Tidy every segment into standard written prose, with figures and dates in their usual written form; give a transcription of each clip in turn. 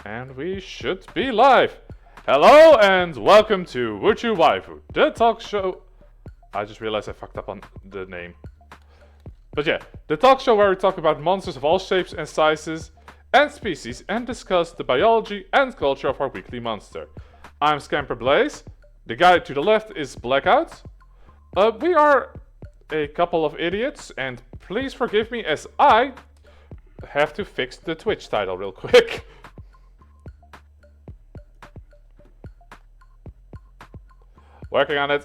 And we should be live! Hello and welcome to You Waifu, the talk show... I just realized I fucked up on the name. But yeah, the talk show where we talk about monsters of all shapes and sizes and species and discuss the biology and culture of our weekly monster. I'm Scamper Blaze, the guy to the left is Blackout. We are a couple of idiots, and please forgive me as I have to fix the Twitch title real quick. Working on it.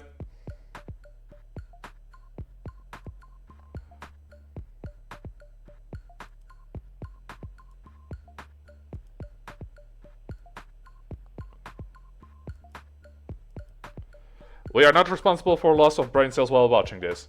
We are not responsible for loss of brain cells while watching this.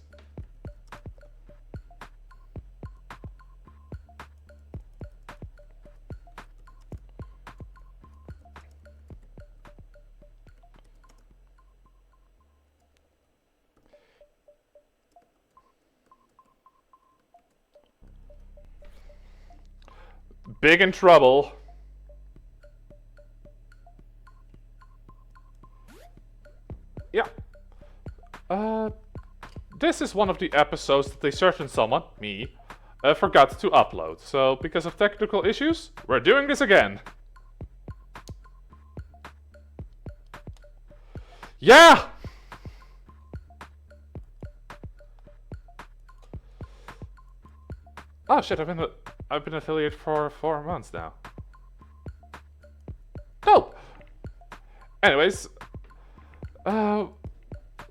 Big in trouble. Yeah. This is one of the episodes that a certain someone, me, forgot to upload. So, because of technical issues, we're doing this again. Yeah! Oh shit, I've been affiliated for 4 months now. Dope! Anyways,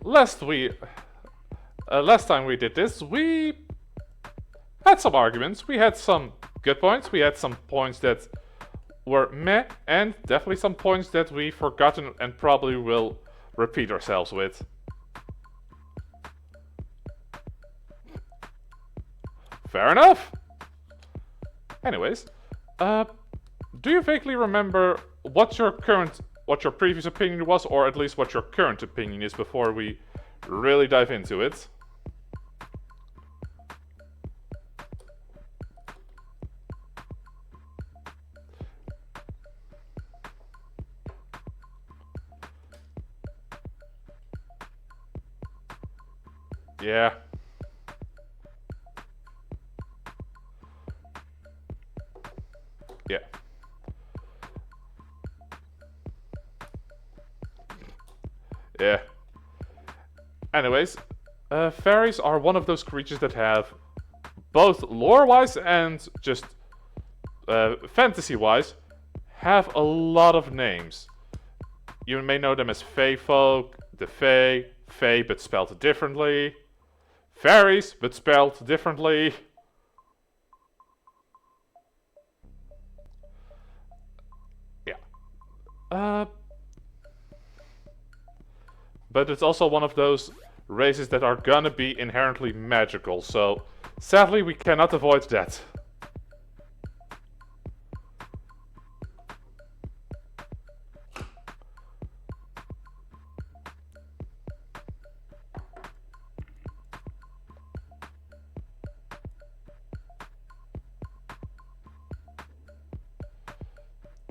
last time we did this, we had some arguments. We had some good points. We had some points that were meh, and definitely some points that we've forgotten and probably will repeat ourselves with. Fair enough. Anyways, do you vaguely remember what your previous opinion was, or at least what your current opinion is before we really dive into it? Yeah. Yeah. Yeah. Anyways, fairies are one of those creatures that have, both lore-wise and just fantasy-wise, have a lot of names. You may know them as Fae folk, the Fae but spelled differently, fairies but spelled differently. Yeah. But it's also one of those races that are gonna be inherently magical, so sadly we cannot avoid that.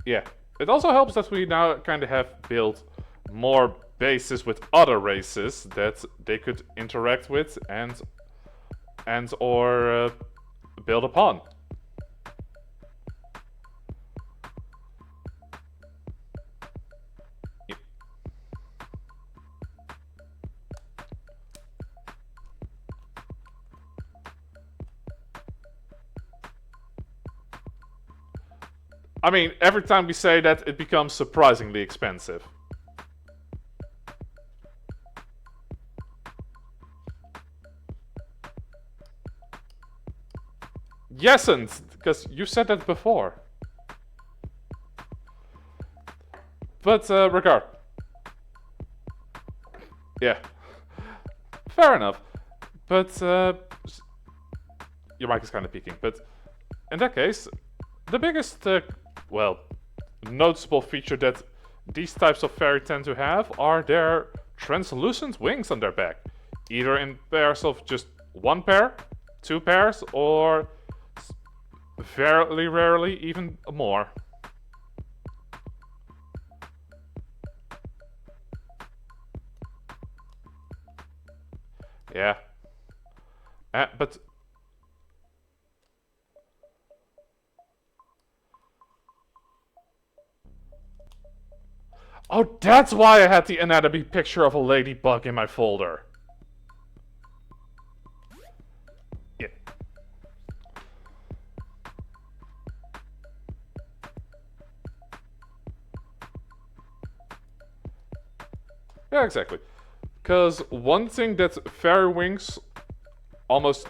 Yeah, it also helps that we now kind of have built more bases with other races that they could interact with and or build upon. I mean, every time we say that, it becomes surprisingly expensive. Yesn't, because you said that before. But, regard. Yeah. Fair enough. But, your mic is kind of peaking, but in that case, the biggest, well, noticeable feature that these types of fairy tend to have are their translucent wings on their back. Either in pairs of just one pair, two pairs, or very rarely even more. Yeah. But... Oh, that's why I had the anatomy picture of a ladybug in my folder. Yeah. Yeah, exactly. Because one thing that fairy wings almost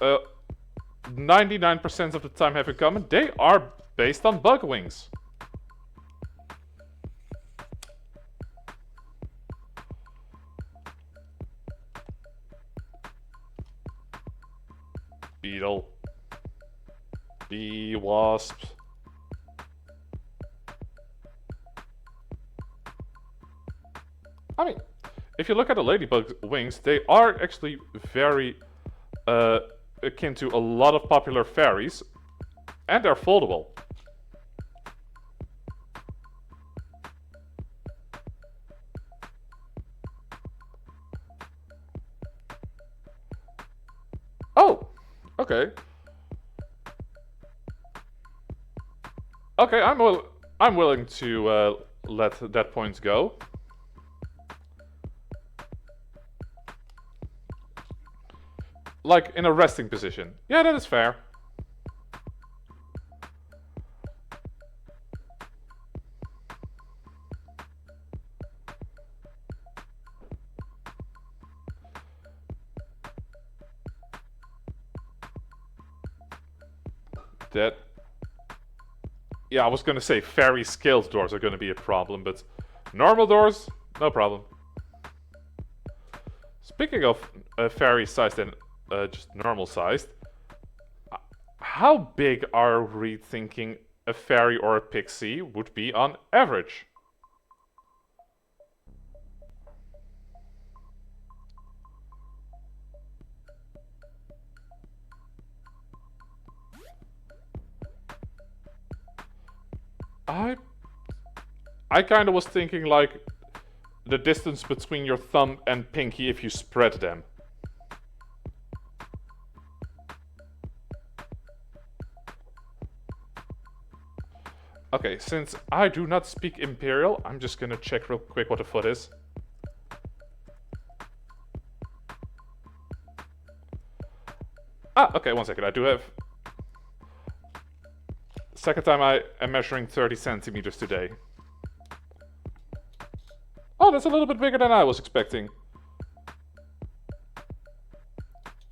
99% of the time have in common, they are based on bug wings. Beetle. Bee, wasp. I mean, if you look at the ladybug wings, they are actually very akin to a lot of popular fairies, and they're foldable. Oh, okay. Okay, I'm willing to let that point go. Like in a resting position. Yeah, that is fair. That... Yeah, I was gonna say fairy scaled doors are gonna be a problem, but normal doors, no problem. Speaking of fairy sized and just normal sized, how big are we thinking a fairy or a pixie would be on average? I kind of was thinking like the distance between your thumb and pinky if you spread them. Okay, since I do not speak Imperial, I'm just gonna check real quick what a foot is. Ah, okay, 1 second. I do have... Second time I am measuring 30 centimeters today. Oh, that's a little bit bigger than I was expecting.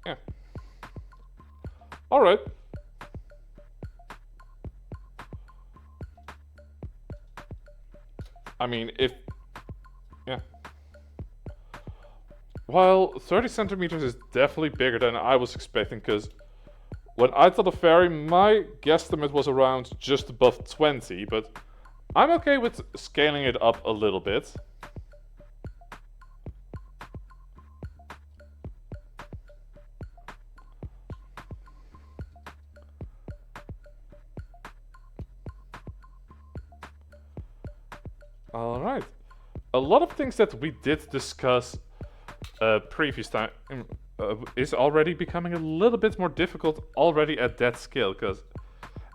Yeah. Alright. I mean, if... Yeah. Well, 30 centimeters is definitely bigger than I was expecting, because when I thought of fairy, my guesstimate was around just above 20, but I'm okay with scaling it up a little bit. Alright. A lot of things that we did discuss previous time is already becoming a little bit more difficult already at that scale, because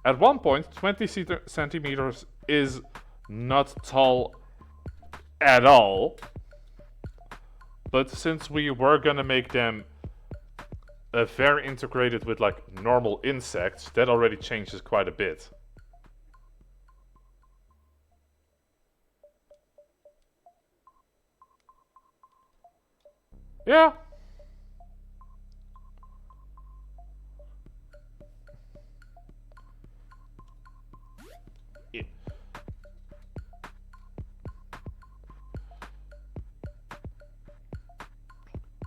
at one point 20 centimeters is not tall at all, but since we were gonna make them very integrated with like normal insects, that already changes quite a bit. Yeah.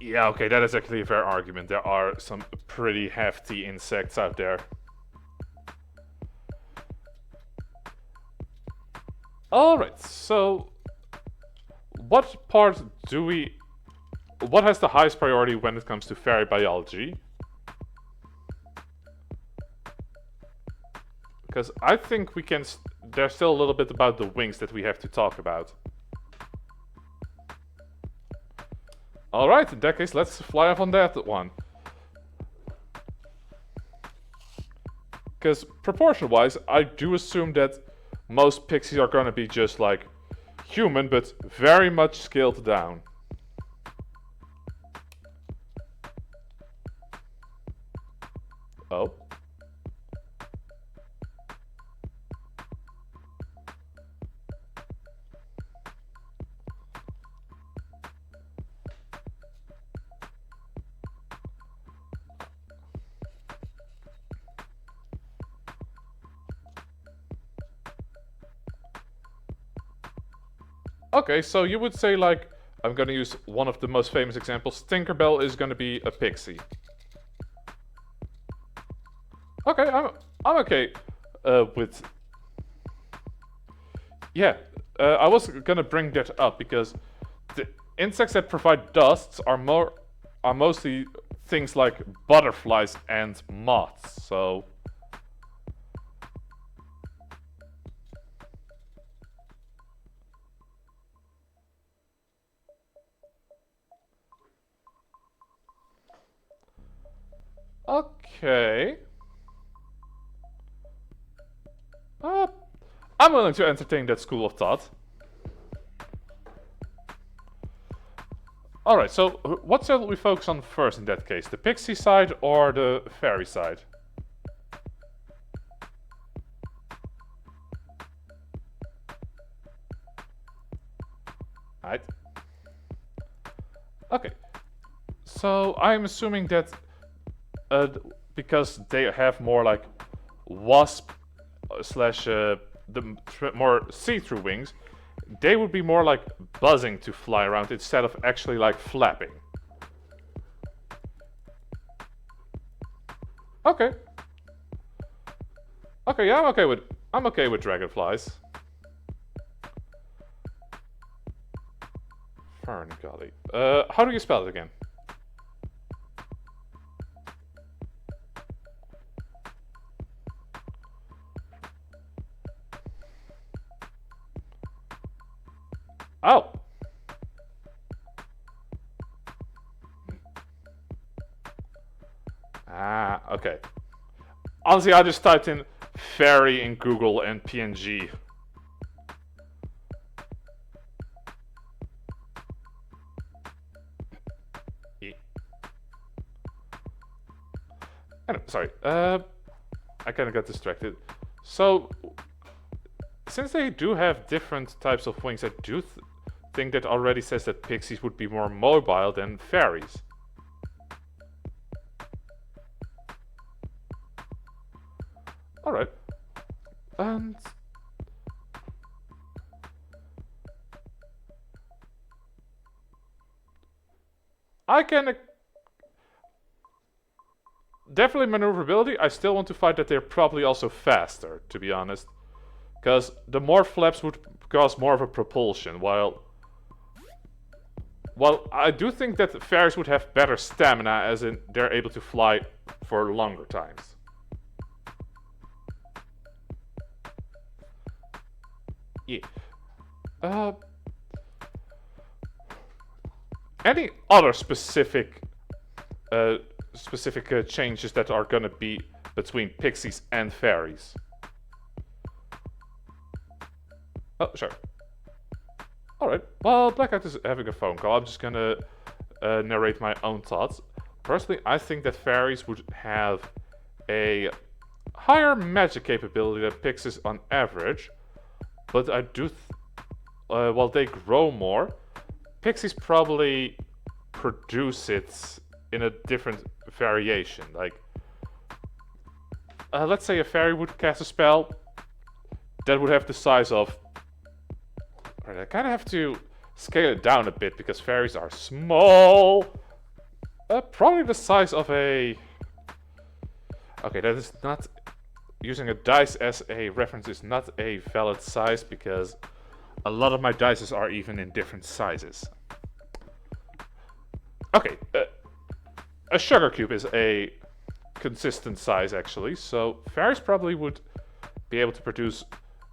Yeah, okay, that is actually a fair argument. There are some pretty hefty insects out there. Alright, so what part do we... What has the highest priority when it comes to fairy biology? Because I think we can... There's still a little bit about the wings that we have to talk about. Alright, in that case, let's fly off on that one. Because proportion-wise, I do assume that most pixies are gonna be just like human, but very much scaled down. Oh. Okay, so you would say like, I'm gonna use one of the most famous examples, Tinkerbell is gonna be a pixie. Okay, I'm okay with... Yeah, I was gonna bring that up because the insects that provide dusts are mostly things like butterflies and moths, so... Okay. I'm willing to entertain that school of thought. Alright, so what shall we focus on first in that case? The pixie side or the fairy side? Right. Okay. So I'm assuming that because they have more like wasp slash more see-through wings, they would be more like buzzing to fly around instead of actually like flapping. Okay. Okay, yeah, I'm okay with dragonflies. Fern golly. How do you spell it again? Oh! Ah, okay. Honestly, I just typed in fairy in Google and PNG. Anyway, sorry. I kind of got distracted. So, since they do have different types of wings, I do think that already says that pixies would be more mobile than fairies. Alright. And... I can... Definitely maneuverability. I still want to fight that they're probably also faster, to be honest. Because the more flaps would cause more of a propulsion, while... Well, I do think that fairies would have better stamina, as in they're able to fly for longer times. Yeah. Any other specific changes that are gonna be between pixies and fairies? Oh, sure. Alright, well, Blackout is having a phone call. I'm just gonna narrate my own thoughts. Personally, I think that fairies would have a higher magic capability than pixies on average, but I do, while they grow more, pixies probably produce it in a different variation. Like, let's say a fairy would cast a spell that would have the size of... I kind of have to scale it down a bit because fairies are small. Probably the size of a... Okay, that is not... Using a dice as a reference is not a valid size because a lot of my dices are even in different sizes. Okay, a sugar cube is a consistent size actually, so fairies probably would be able to produce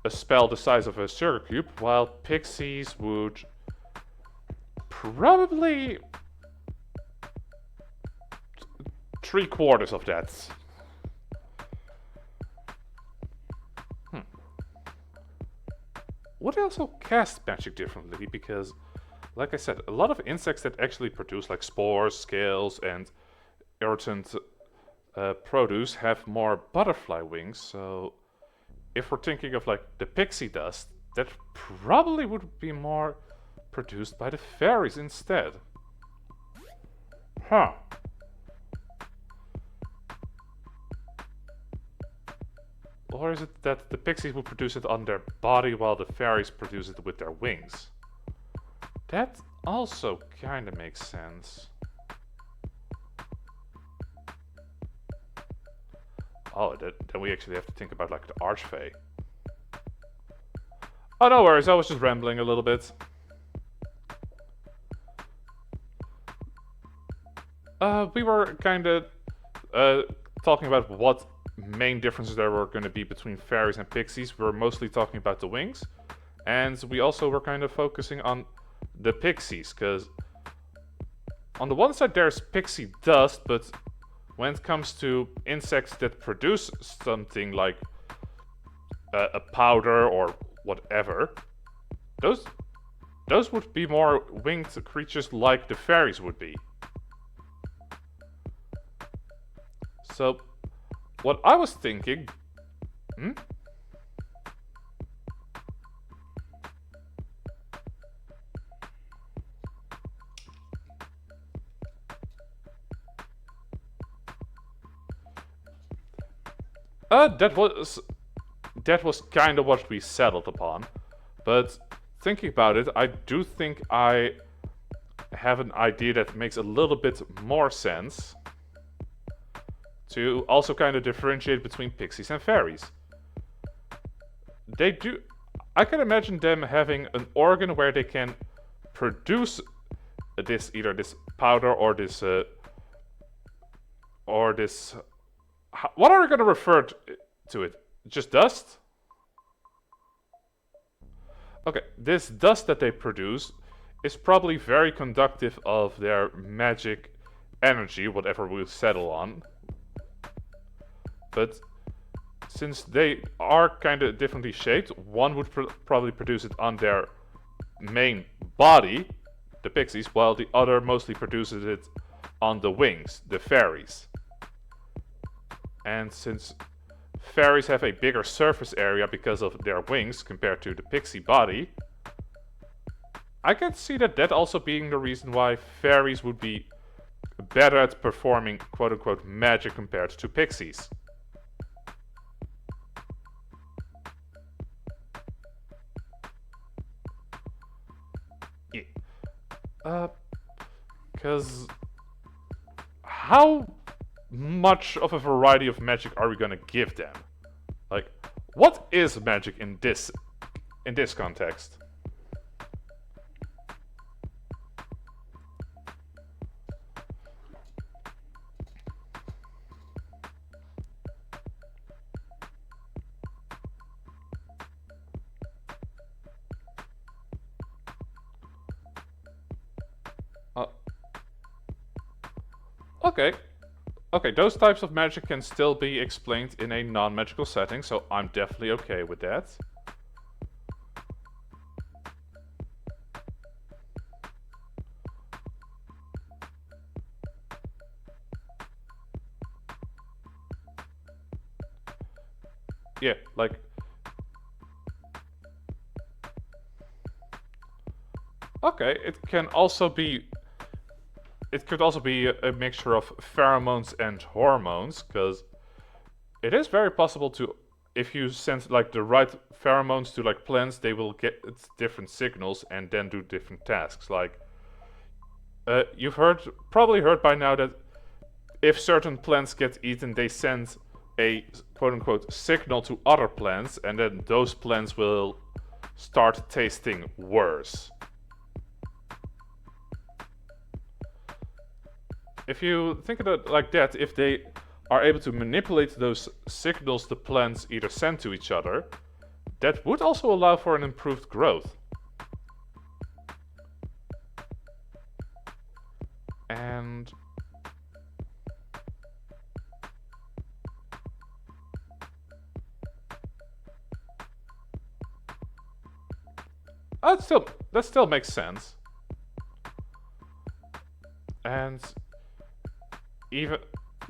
a spell the size of a sugar cube, while pixies would probably 3/4 of that. Would they also cast magic differently? Because, like I said, a lot of insects that actually produce like spores, scales, and irritant produce have more butterfly wings. So, if we're thinking of like the pixie dust, that probably would be more produced by the fairies instead. Huh. Or is it that the pixies would produce it on their body while the fairies produce it with their wings? That also kinda makes sense. Oh, then we actually have to think about like the Archfey. Oh, no worries, I was just rambling a little bit. We were kinda talking about what main differences there were going to be between fairies and pixies. We're mostly talking about the wings, and we also were kind of focusing on the pixies, because on the one side there's pixie dust, but when it comes to insects that produce something like a powder or whatever, those would be more winged creatures like the fairies would be. So what I was thinking... that was kind of what we settled upon. But thinking about it, I do think I have an idea that makes a little bit more sense to also kind of differentiate between pixies and fairies. I can imagine them having an organ where they can produce either this powder or this what are we going to refer to it? Just dust? Okay, this dust that they produce is probably very conductive of their magic energy, whatever we'll settle on. But since they are kind of differently shaped, one would probably produce it on their main body, the pixies, while the other mostly produces it on the wings, the fairies. And since fairies have a bigger surface area because of their wings compared to the pixie body, I can see that also being the reason why fairies would be better at performing quote-unquote magic compared to pixies. Because how much of a variety of magic are we gonna give them? Like, what is magic in this context? Okay, those types of magic can still be explained in a non-magical setting, so I'm definitely okay with that. Yeah, like... Okay, it could also be a mixture of pheromones and hormones, because it is very possible to, if you send like the right pheromones to like plants, they will get different signals and then do different tasks. Like, you've probably heard by now that if certain plants get eaten, they send a quote-unquote signal to other plants, and then those plants will start tasting worse. If you think of it like that, if they are able to manipulate those signals the plants either send to each other, that would also allow for an improved growth. And that still makes sense. And even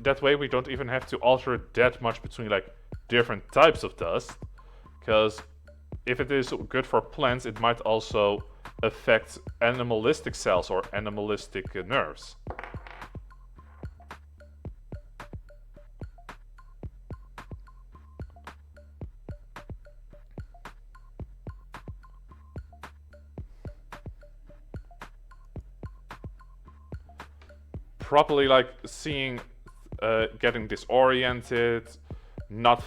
that way we don't even have to alter it that much between like different types of dust, because if it is good for plants, it might also affect animalistic cells or animalistic nerves. Properly like seeing, getting disoriented, not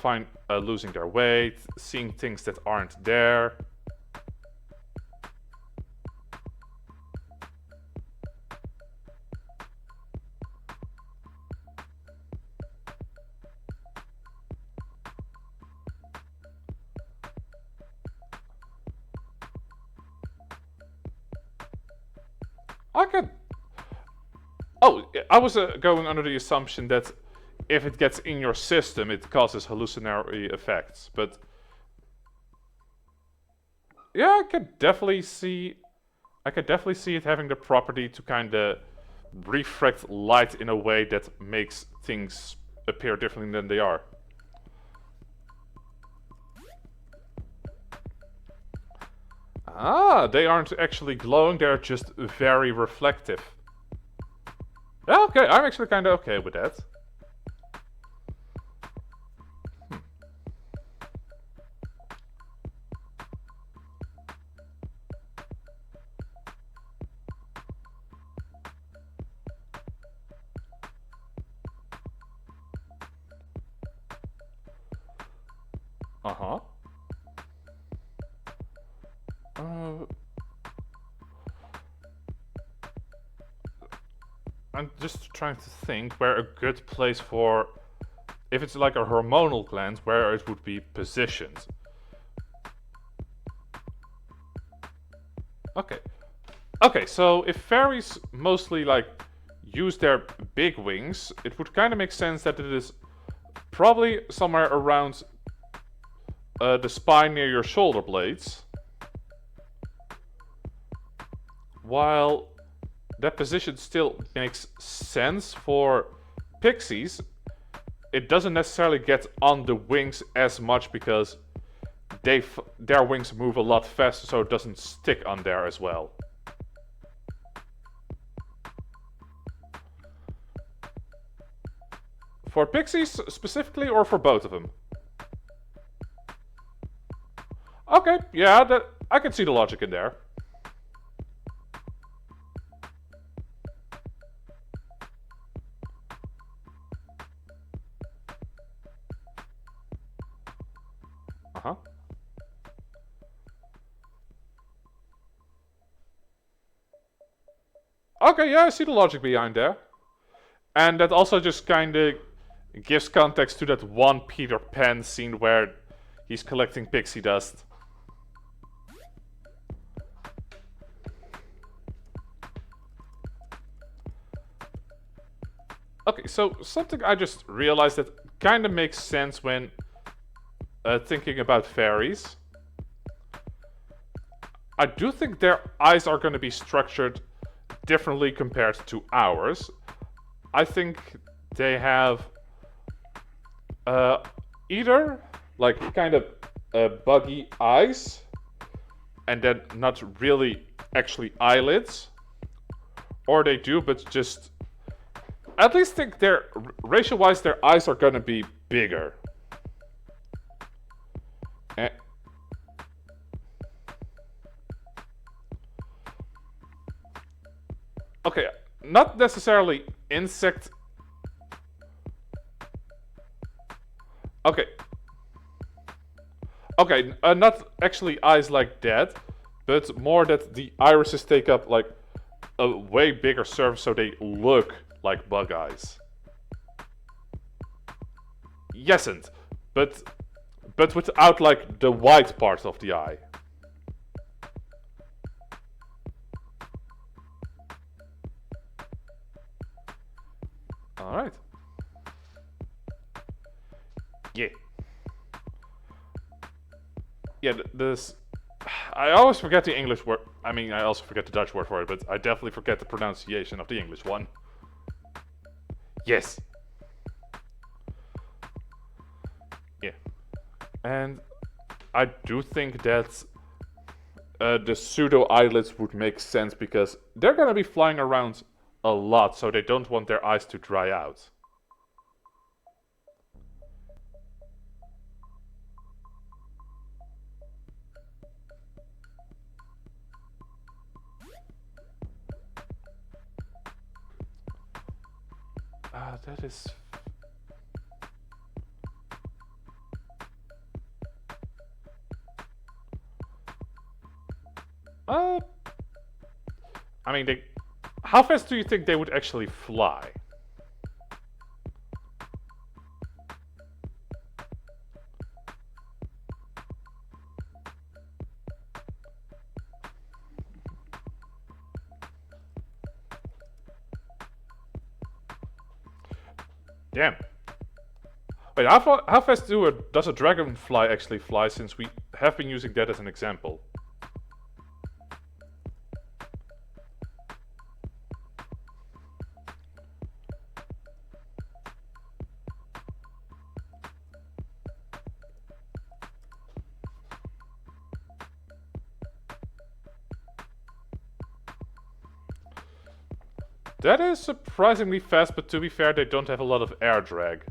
losing their weight, seeing things that aren't there. I could. Oh, I was going under the assumption that if it gets in your system, it causes hallucinatory effects. But yeah, I could definitely see it having the property to kind of refract light in a way that makes things appear differently than they are. Ah, they aren't actually glowing, they're just very reflective. Yeah, okay, I'm actually kind of okay with that. Uh-huh. I'm just trying to think where a good place for, if it's like a hormonal gland, where it would be positioned. Okay. Okay, so if fairies mostly like use their big wings, it would kind of make sense that it is probably somewhere around the spine near your shoulder blades. While that position still makes sense for pixies, it doesn't necessarily get on the wings as much because their wings move a lot faster, so it doesn't stick on there as well. For pixies specifically, or for both of them? Okay, yeah, I can see the logic in there. Uh-huh. Okay, yeah, I see the logic behind there. And that also just kind of gives context to that one Peter Pan scene where he's collecting pixie dust. Okay, so something I just realized that kind of makes sense when thinking about fairies. I do think their eyes are going to be structured differently compared to ours. I think they have either like kind of buggy eyes and then not really actually eyelids, or they do but just, at least think they're ratio-wise their eyes are gonna be bigger. Okay, not necessarily insect. Okay. Okay, not actually eyes like that, but more that the irises take up like a way bigger surface so they look like bug eyes. Yesn't, but without like the white part of the eye. Alright. Yeah. Yeah, this... I always forget the English word. I mean, I also forget the Dutch word for it, but I definitely forget the pronunciation of the English one. Yes. Yeah. And I do think that the pseudo eyelids would make sense because they're gonna be flying around a lot, so they don't want their eyes to dry out. That is... I mean, how fast do you think they would actually fly? Damn. Wait, how fast does a dragonfly actually fly, since we have been using that as an example? That is surprisingly fast, but to be fair, they don't have a lot of air drag.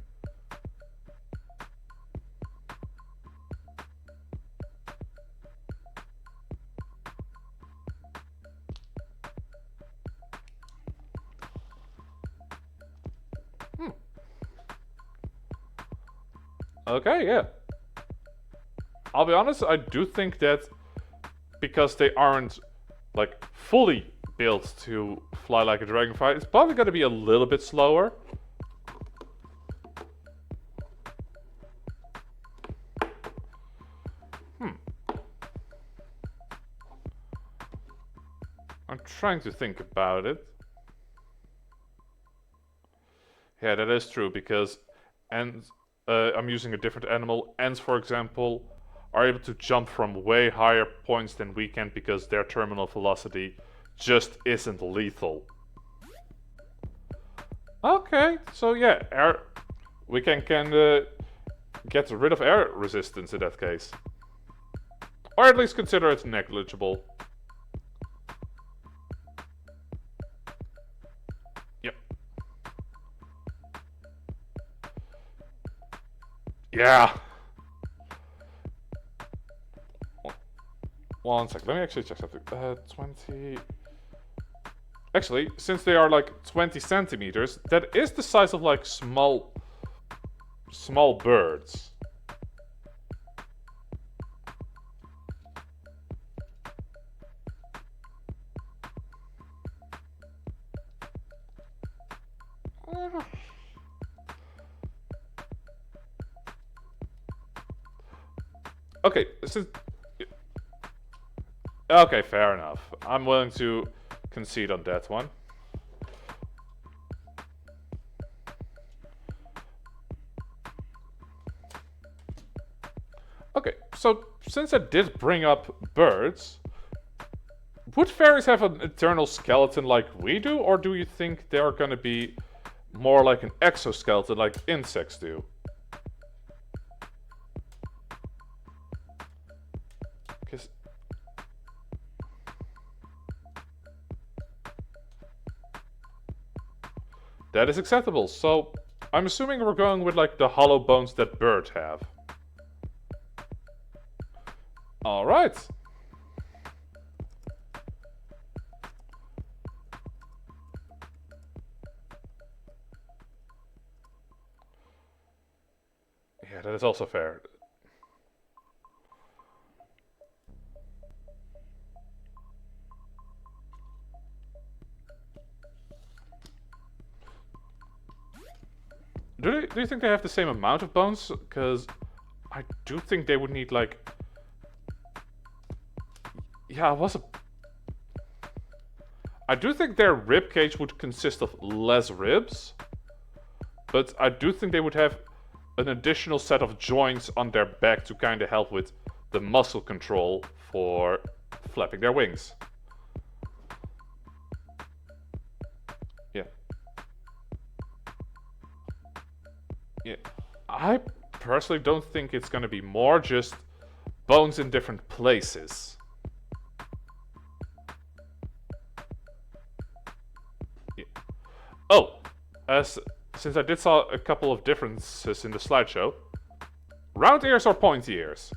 Okay, yeah. I'll be honest, I do think that because they aren't, like, fully built to fly like a dragonfly, it's probably going to be a little bit slower. I'm trying to think about it. Yeah, that is true, because I'm using a different animal. Ants, for example, are able to jump from way higher points than we can because their terminal velocity just isn't lethal. Okay, so yeah, we can get rid of air resistance in that case. Or at least consider it negligible. Yep. Yeah. One sec, let me actually check something. 20... Actually, since they are like 20 centimeters, that is the size of like small birds. Okay, okay, fair enough. I'm willing to concede on that one. Okay, so since I did bring up birds, would fairies have an eternal skeleton like we do, or do you think they're gonna be more like an exoskeleton like insects do? Because that is acceptable. So I'm assuming we're going with like the hollow bones that birds have. All right. Yeah, that is also fair. Do you think they have the same amount of bones? Because I do think they would need like... Yeah, I do think their rib cage would consist of less ribs, but I do think they would have an additional set of joints on their back to kind of help with the muscle control for flapping their wings. Yeah. Yeah. I personally don't think it's gonna be more, just bones in different places. Yeah. Oh, since I did saw a couple of differences in the slideshow, round ears or pointy ears?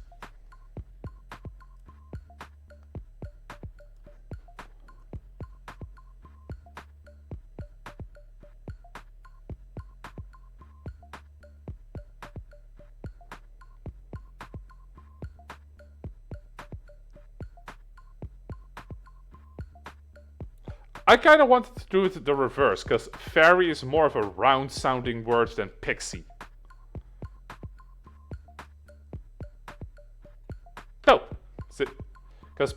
I kind of wanted to do it the reverse, because fairy is more of a round sounding word than pixie. No, because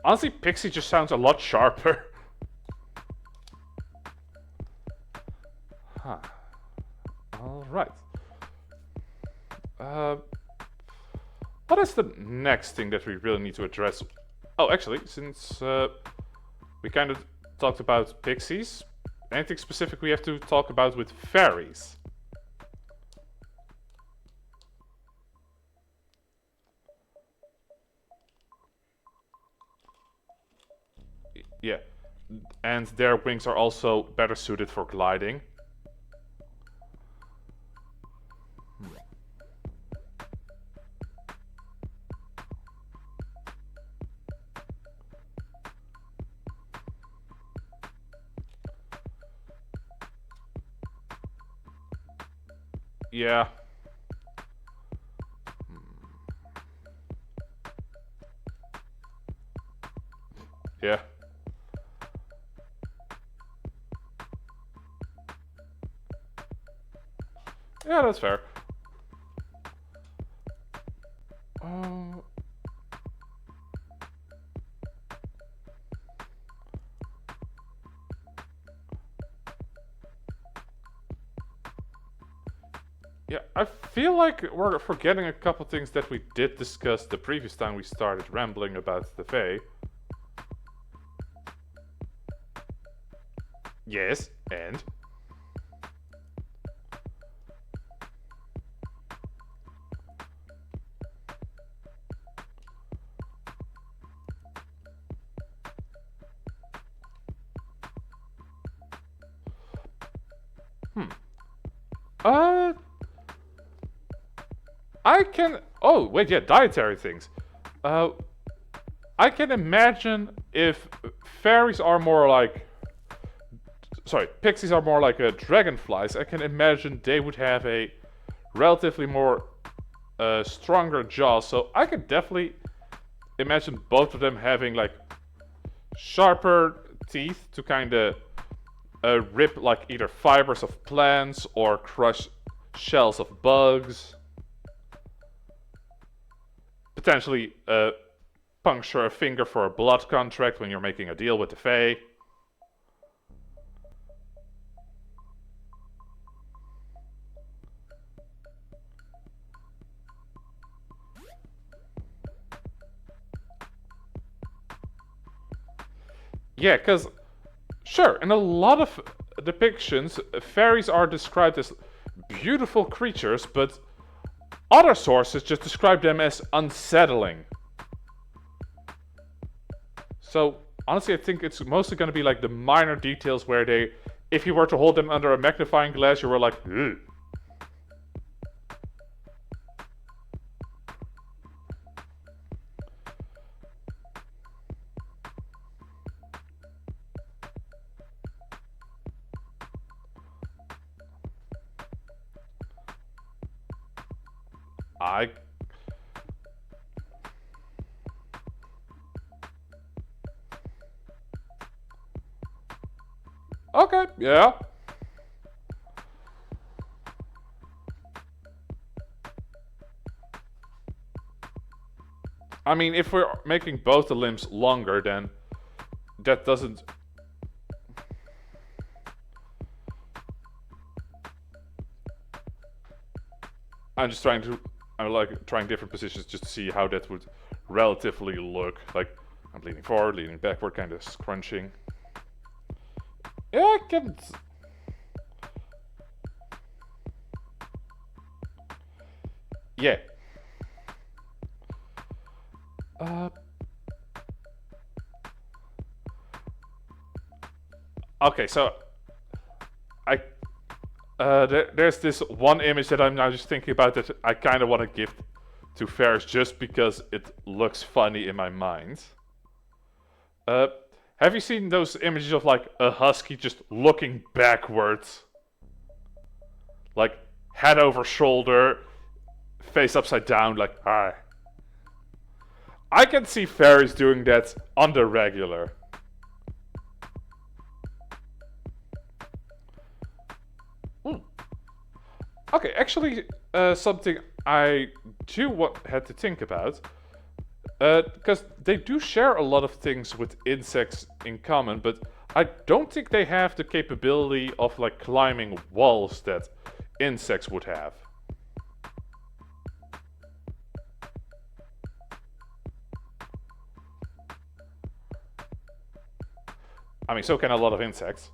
honestly, pixie just sounds a lot sharper. Huh. Alright. What is the next thing that we really need to address? Oh, actually, since we kind of talked about pixies, anything specific we have to talk about with fairies? Yeah, and their wings are also better suited for gliding. Yeah. Yeah. Yeah, that's fair. Yeah, I feel like we're forgetting a couple things that we did discuss the previous time we started rambling about the Fae. Yes, and? Uh, I can. Oh, wait, yeah, dietary things. I can imagine if fairies are more like. Sorry, pixies are more like dragonflies. I can imagine they would have a relatively more stronger jaw. So I could definitely imagine both of them having like sharper teeth to kind of rip like either fibers of plants or crush shells of bugs. Potentially puncture a finger for a blood contract when you're making a deal with the Fae. Yeah, because, sure, in a lot of depictions, fairies are described as beautiful creatures, but other sources just describe them as unsettling. So, honestly, I think it's mostly going to be like the minor details where they, if you were to hold them under a magnifying glass, you were like, ugh. I. Okay, yeah. I mean, if we're making both the limbs longer, then that doesn't. I'm just trying to. I'm like trying different positions just to see how that would relatively look. Like, I'm leaning forward, leaning backward, kind of scrunching. Yeah, I can. Yeah. Okay, so I there's this one image that I'm now just thinking about that I kind of want to give to Ferris just because it looks funny in my mind. Have you seen those images of like a husky just looking backwards? Like head over shoulder, face upside down, like hi. I can see Ferris doing that on the regular. Okay, actually, something I had to think about, because they do share a lot of things with insects in common, but I don't think they have the capability of like climbing walls that insects would have. I mean, so can a lot of insects.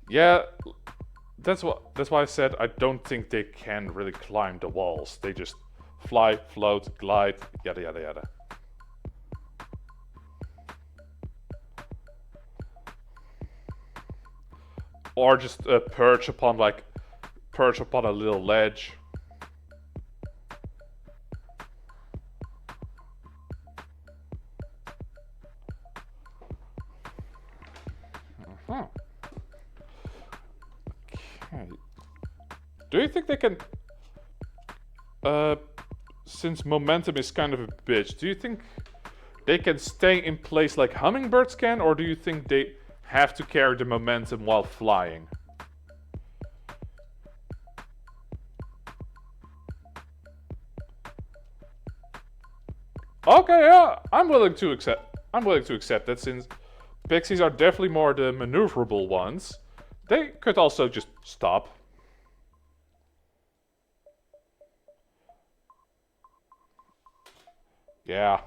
Yeah, that's why I said I don't think they can really climb the walls. They just fly, float, glide, yada yada yada. Or just perch upon a little ledge. Uh-huh. Okay. Do you think they can? Since momentum is kind of a bitch, do you think they can stay in place like hummingbirds can, or do you think they have to carry the momentum while flying? Okay, yeah, I'm willing to accept that since pixies are definitely more the maneuverable ones. They could also just stop. Yeah.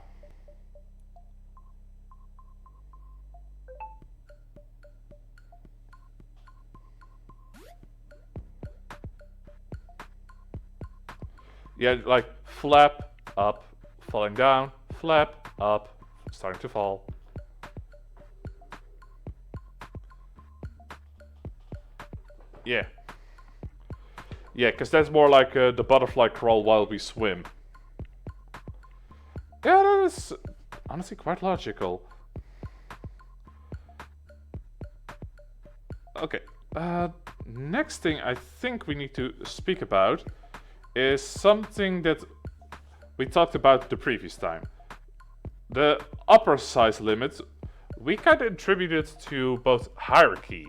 Yeah, like flap, up, falling down, flap, up, starting to fall. Yeah. Yeah, because that's more like the butterfly crawl while we swim. Yeah, that is honestly quite logical. Okay, next thing I think we need to speak about is something that we talked about the previous time. The upper size limit, we kind of attributed to both hierarchy,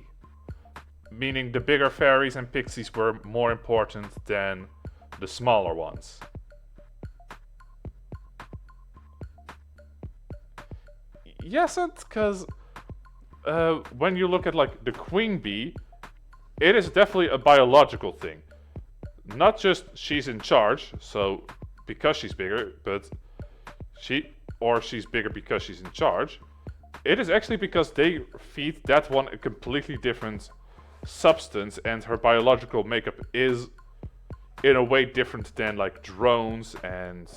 meaning the bigger fairies and pixies were more important than the smaller ones. Yes, because when you look at like the queen bee, it is definitely a biological thing. Not just she's in charge, so because she's bigger, but she's bigger because she's in charge. It is actually because they feed that one a completely different substance, and her biological makeup is in a way different than like drones and.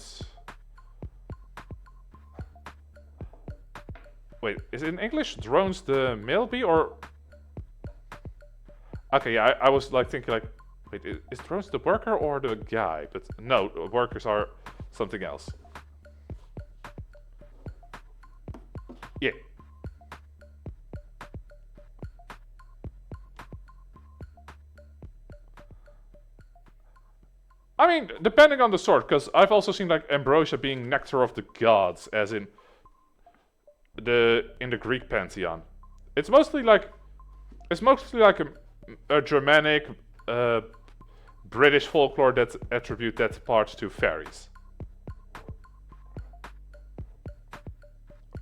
Wait, is it in English drones the male bee or? Okay, yeah, I was like thinking like, wait, is drones the worker or the guy? But no, workers are something else. Yeah. I mean, depending on the sort, because I've also seen like ambrosia being nectar of the gods, as in the Greek pantheon. It's mostly like a Germanic, British folklore that attribute that part to fairies.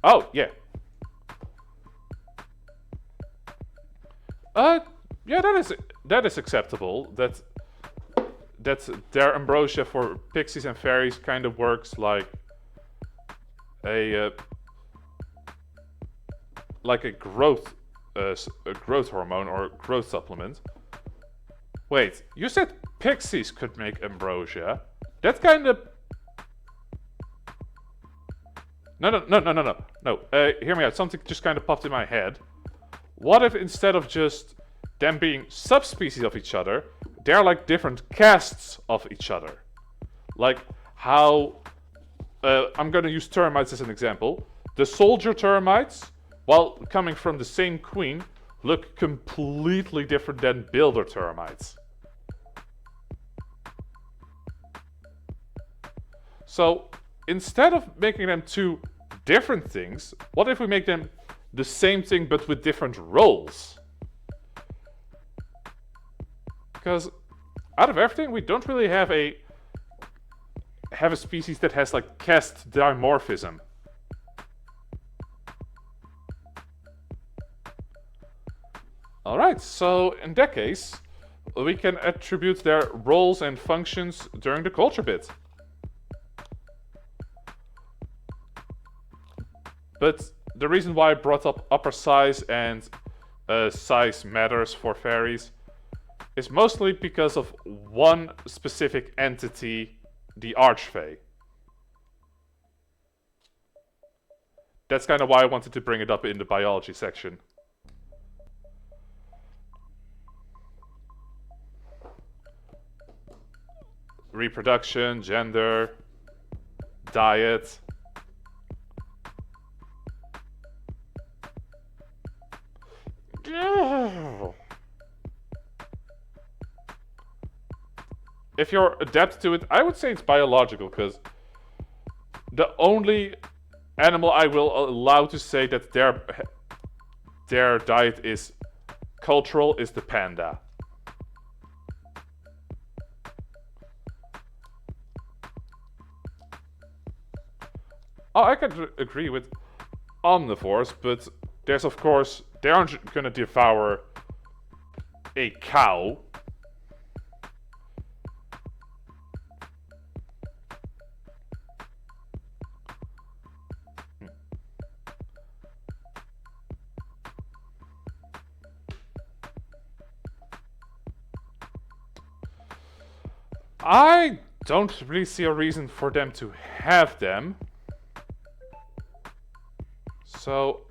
Oh yeah. Uh, yeah, that is acceptable. That their ambrosia for pixies and fairies kind of works a uh, like a growth hormone or growth supplement. Wait, you said pixies could make ambrosia? That kind of no. Hear me out. Something just kind of popped in my head. What if instead of just them being subspecies of each other, they're like different castes of each other? Like how I'm going to use termites as an example. The soldier termites, while coming from the same queen, look completely different than builder termites. So instead of making them two different things, what if we make them the same thing but with different roles? Because out of everything, we don't really have a species that has like caste dimorphism. Alright, so in that case, we can attribute their roles and functions during the culture bit. But the reason why I brought up upper size and size matters for fairies is mostly because of one specific entity, the Archfey. That's kind of why I wanted to bring it up in the biology section. Reproduction, gender, diet. If you're adapted to it, I would say it's biological, because the only animal I will allow to say that their diet is cultural is the panda. Oh, I could agree with omnivores, but there's of course, they aren't gonna devour a cow. I don't really see a reason for them to have them. So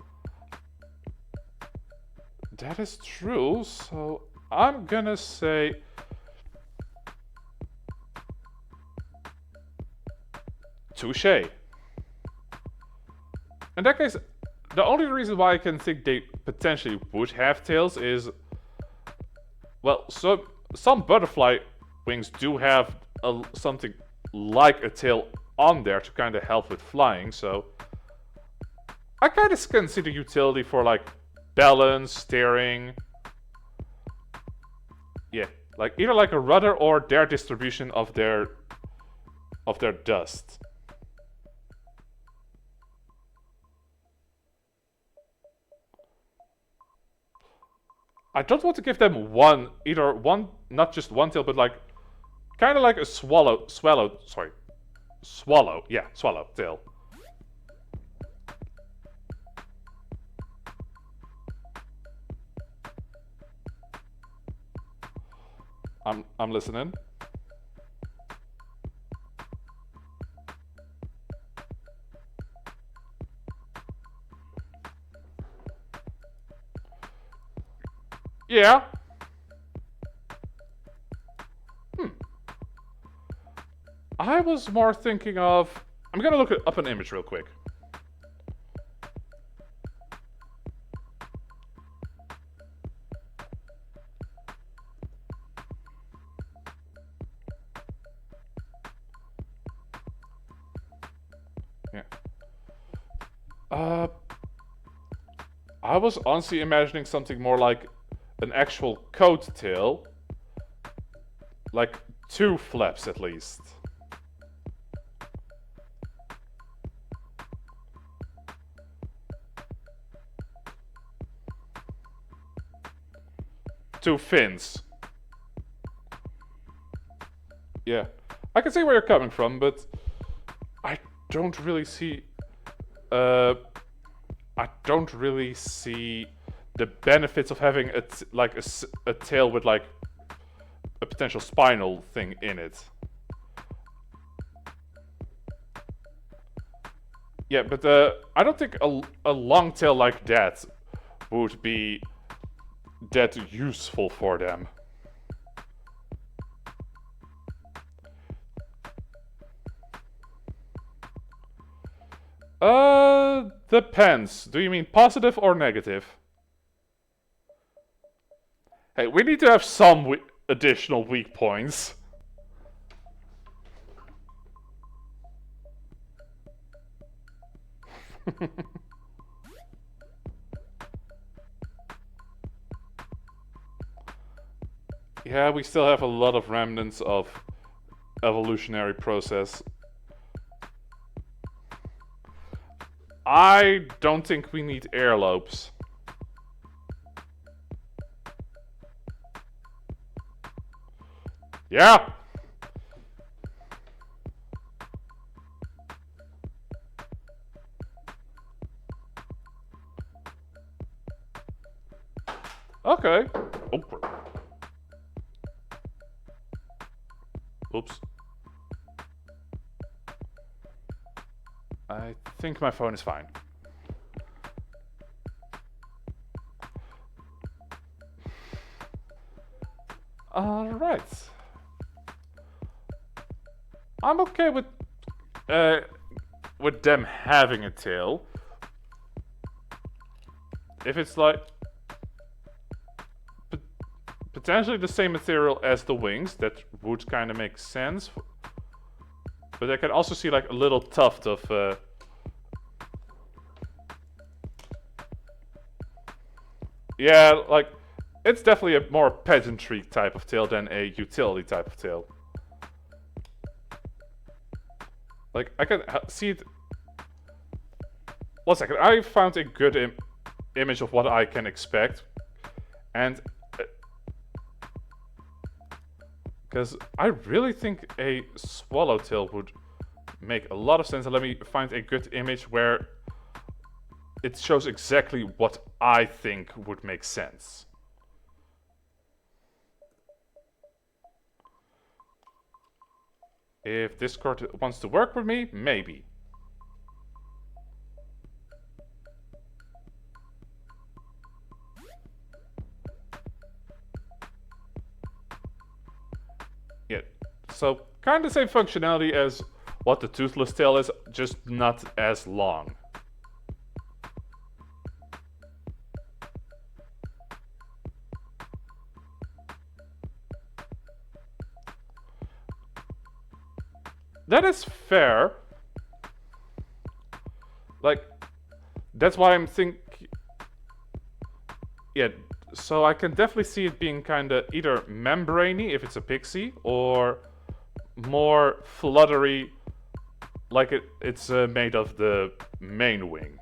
that is true. So I'm gonna say touche. In that case, the only reason why I can think they potentially would have tails is, well, so some butterfly wings do have something like a tail on there to kind of help with flying, so I kind of can see the utility for like balance, steering. Yeah, like either like a rudder or their distribution of their dust. I don't want to give them either one, not just one tail, but like kind of like a swallow tail. I'm listening. Yeah. I was more thinking of... I'm gonna look up an image real quick. Yeah. I was honestly imagining something more like an actual coat tail. Like 2 flaps at least. two fins. Yeah, I can see where you're coming from, but I don't really see. I don't really see the benefits of having a tail with like a potential spinal thing in it. Yeah, but I don't think a long tail like that would be that useful for them. Depends. Do you mean positive or negative? Hey, we need to have some additional weak points. Yeah, we still have a lot of remnants of evolutionary process. I don't think we need earlobes. Yeah! Okay. Oh. Oops. I think my phone is fine. Alright. I'm okay with them having a tail. If it's like potentially the same material as the wings, that would kind of make sense. But I can also see like a little tuft of yeah, like it's definitely a more peasantry type of tail than a utility type of tail. Like I can see it. 1 second, I found a good image of what I can expect, and because I really think a swallowtail would make a lot of sense. And let me find a good image where it shows exactly what I think would make sense. If Discord wants to work with me, maybe. Yeah, so kind of the same functionality as what the toothless tail is, just not as long. That is fair. Like, that's why I'm thinking. Yeah, so I can definitely see it being kind of either membraney if it's a pixie, or more fluttery, like it's made of the main wing.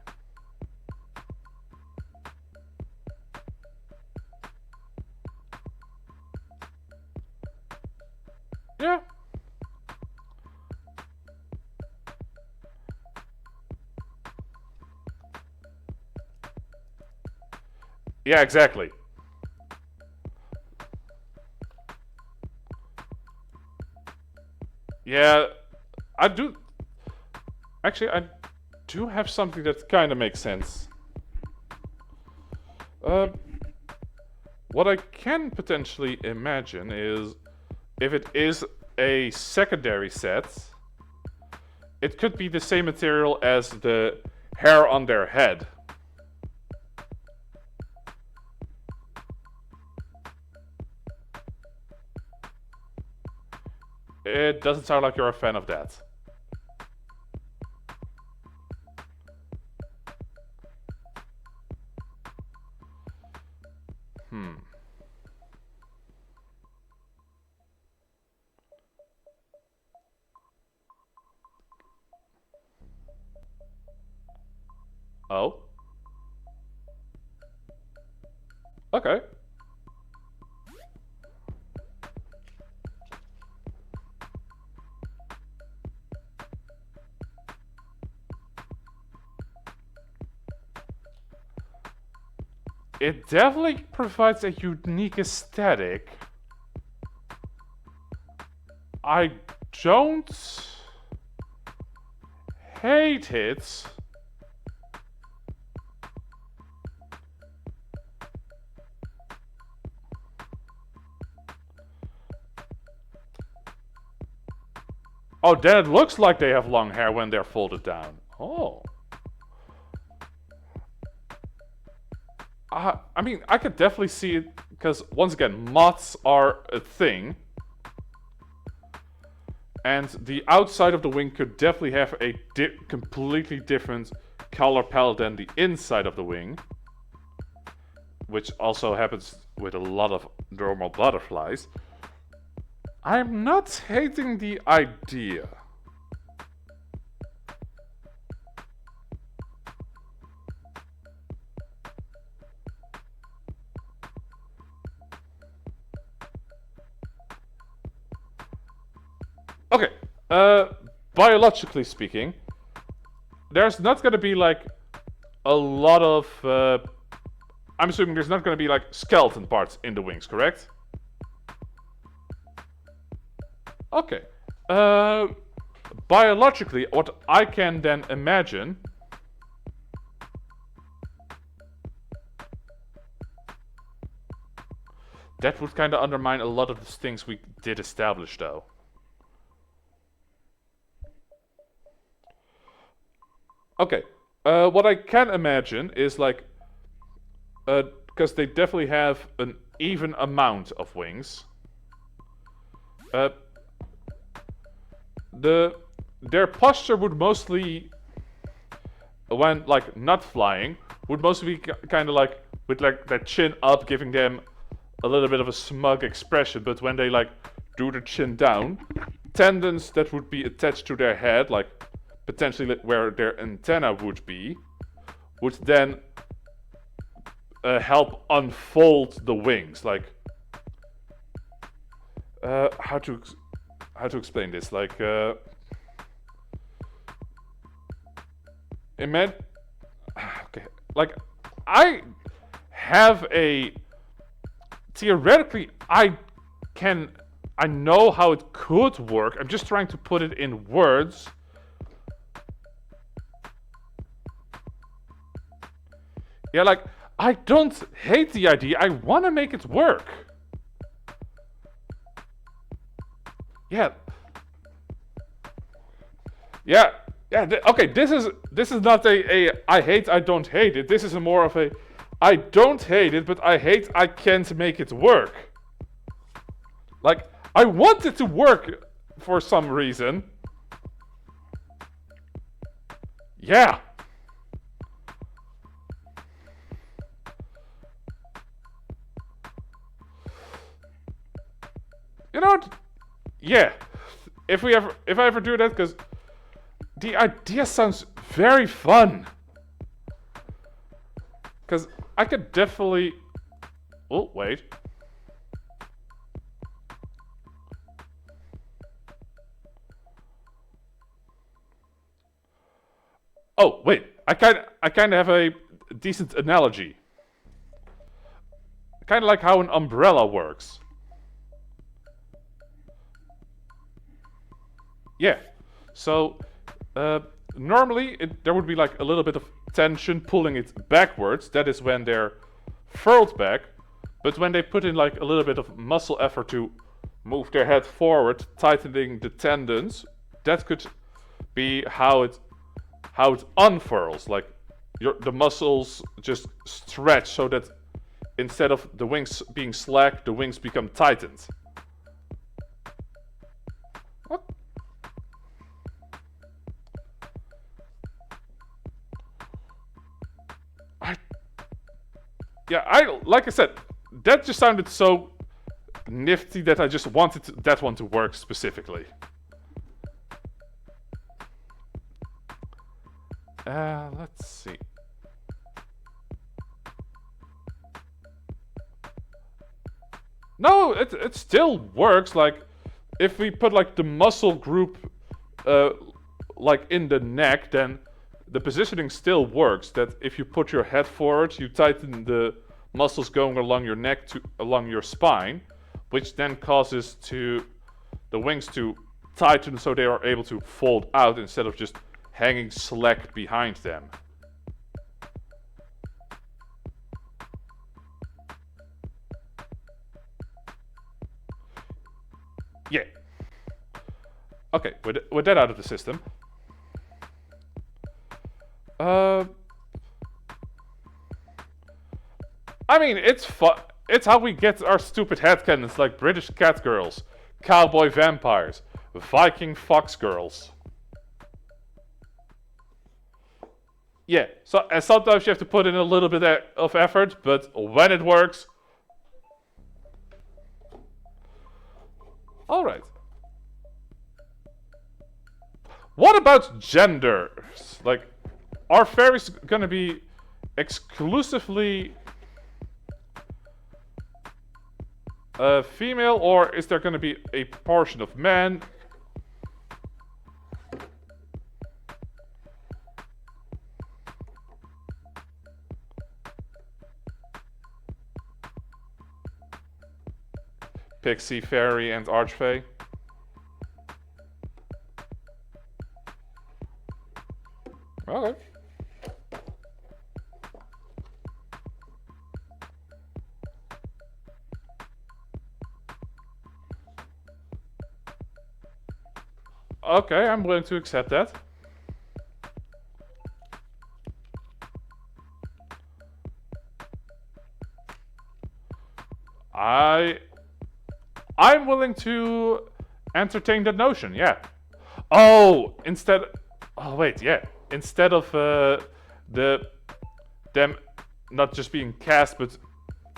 Yeah. Yeah, exactly. Yeah, I do. Actually, I do have something that kind of makes sense. What I can potentially imagine is if it is a secondary set, it could be the same material as the hair on their head. It doesn't sound like you're a fan of that. Oh? Okay. it definitely provides a unique aesthetic. I don't hate it. Oh, then it looks like they have long hair when they're folded down. Oh. I mean, I could definitely see it, because once again, moths are a thing. And the outside of the wing could definitely have a completely different color palette than the inside of the wing. Which also happens with a lot of normal butterflies. I'm not hating the idea. Okay, biologically speaking, there's not gonna be like a lot of. I'm assuming there's not gonna be like skeleton parts in the wings, correct? Okay. Biologically, what I can then imagine. That would kind of undermine a lot of the things we did establish, though. Okay. What I can imagine is like, because they definitely have an even amount of wings. Their posture would mostly, when like not flying, would mostly be kind of like with like their chin up, giving them a little bit of a smug expression. But when they like do the chin down, tendons that would be attached to their head, like potentially where their antenna would be, would then help unfold the wings. Like, how to explain this? Like, imagine, okay, like I have a theoretically I know how it could work. I'm just trying to put it in words. Yeah, like, I don't hate the idea. I want to make it work. Yeah. Yeah. Yeah. Okay. This is not a I don't hate it. This is a more of a I don't hate it, but I can't make it work. Like, I want it to work for some reason. Yeah. You know what? Yeah. If I ever do that, because the idea sounds very fun. Because I could definitely. Oh, wait. Oh, wait. I kind of have a decent analogy. Kind of like how an umbrella works. Yeah. So, normally there would be like a little bit of tension pulling it backwards. That is when they're furled back. But when they put in like a little bit of muscle effort to move their head forward, tightening the tendons, that could be how it unfurls. Like the muscles just stretch so that instead of the wings being slack, the wings become tightened. What? Like I said, that just sounded so nifty that I just wanted that one to work specifically. Let's see. No, it still works. Like, if we put like the muscle group, like in the neck, then the positioning still works. That if you put your head forward, you tighten the muscles going along your neck to along your spine, which then causes the wings to tighten so they are able to fold out instead of just hanging slack behind them. Yeah. Okay, with that out of the system. I mean, it's fun. It's how we get our stupid headcanons like British cat girls, cowboy vampires, Viking fox girls. Yeah, so and sometimes you have to put in a little bit of effort, but when it works. Alright. What about genders? Like, are fairies gonna be exclusively female, or is there gonna be a portion of men? Pixie, fairy, and archfey? Okay. Okay, I'm willing to accept that. I'm willing to entertain that notion, yeah. Oh, instead. Oh wait, yeah. Instead of them not just being cast, but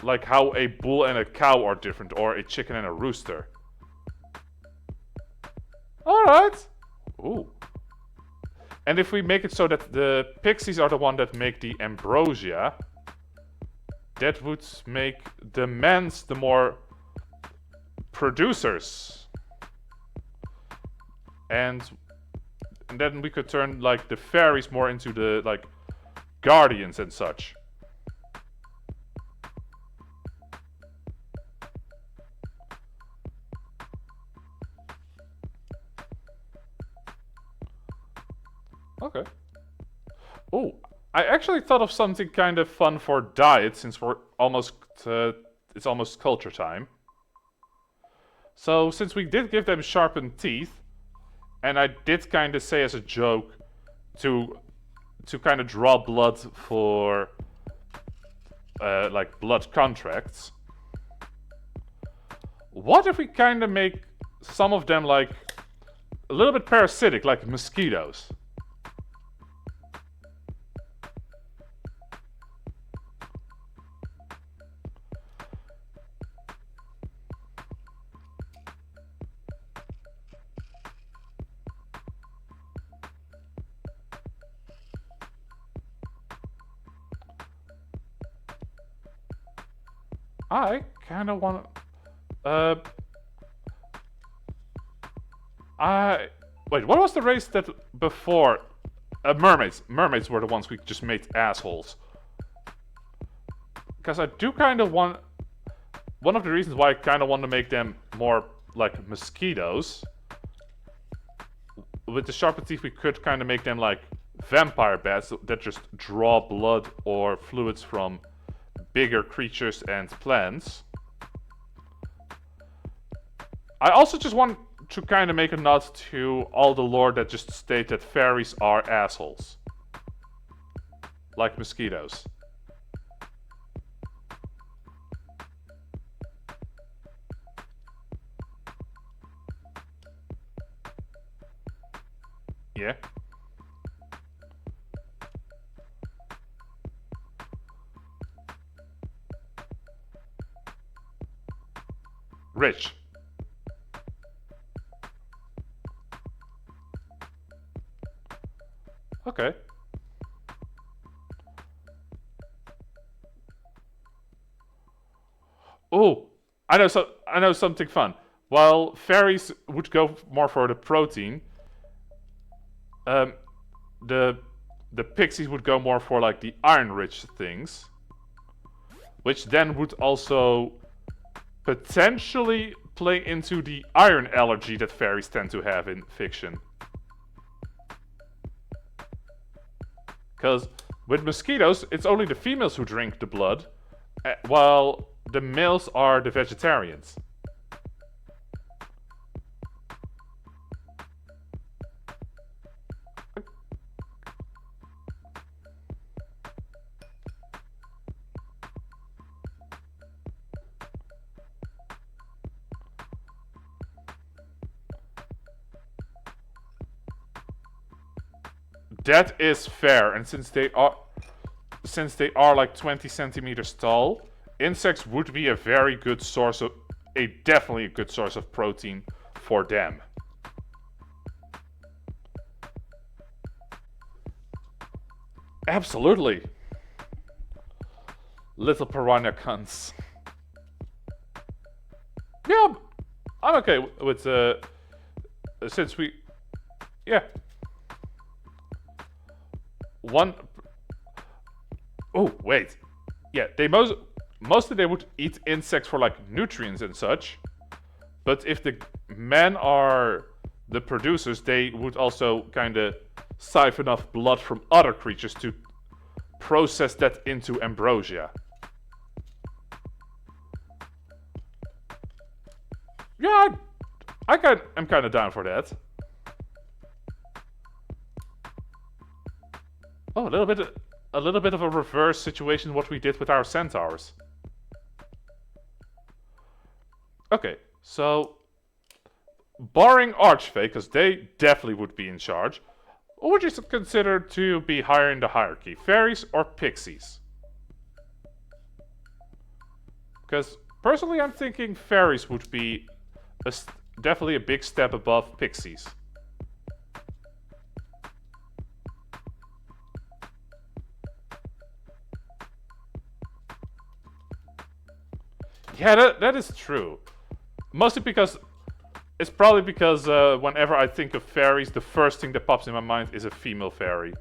like how a bull and a cow are different, or a chicken and a rooster. All right. Ooh. And if we make it so that the pixies are the one that make the ambrosia, that would make the men's the more producers. And then we could turn like the fairies more into the like guardians and such. Okay. Oh, I actually thought of something kind of fun for diet since we're almost it's almost culture time. So since we did give them sharpened teeth, and I did kind of say as a joke to kind of draw blood for like blood contracts. What if we kind of make some of them like a little bit parasitic, like mosquitoes? I kind of want to... Wait, what was the race that before... mermaids. Mermaids were the ones we just made assholes. Because I do kind of want... One of the reasons why I kind of want to make them more like mosquitoes... With the sharpened teeth we could kind of make them like vampire bats that just draw blood or fluids from bigger creatures and plants. I also just want to kind of make a nod to all the lore that just state that fairies are assholes. Like mosquitoes. Yeah. Rich. Okay. Oh, I know something fun. While fairies would go more for the protein, the pixies would go more for like the iron-rich things. which then would also potentially play into the iron allergy that fairies tend to have in fiction. Because with mosquitoes, it's only the females who drink the blood, while the males are the vegetarians. That is fair, and since they are like 20 centimeters tall, insects would be a very good source of definitely a good source of protein for them. Absolutely. Little piranha cunts. Yeah, I'm okay with since we, yeah. One. Oh wait, yeah. They mostly they would eat insects for like nutrients and such, but if the men are the producers, they would also kind of siphon off blood from other creatures to process that into ambrosia. Yeah, I'm kind of down for that. Oh, a little bit of a reverse situation what we did with our centaurs. Okay, so barring Archfey, because they definitely would be in charge, what would you consider to be higher in the hierarchy, fairies or pixies? Because personally, I'm thinking fairies would be definitely a big step above pixies. Yeah, that is true. Mostly because it's probably because whenever I think of fairies, the first thing that pops in my mind is a female fairy.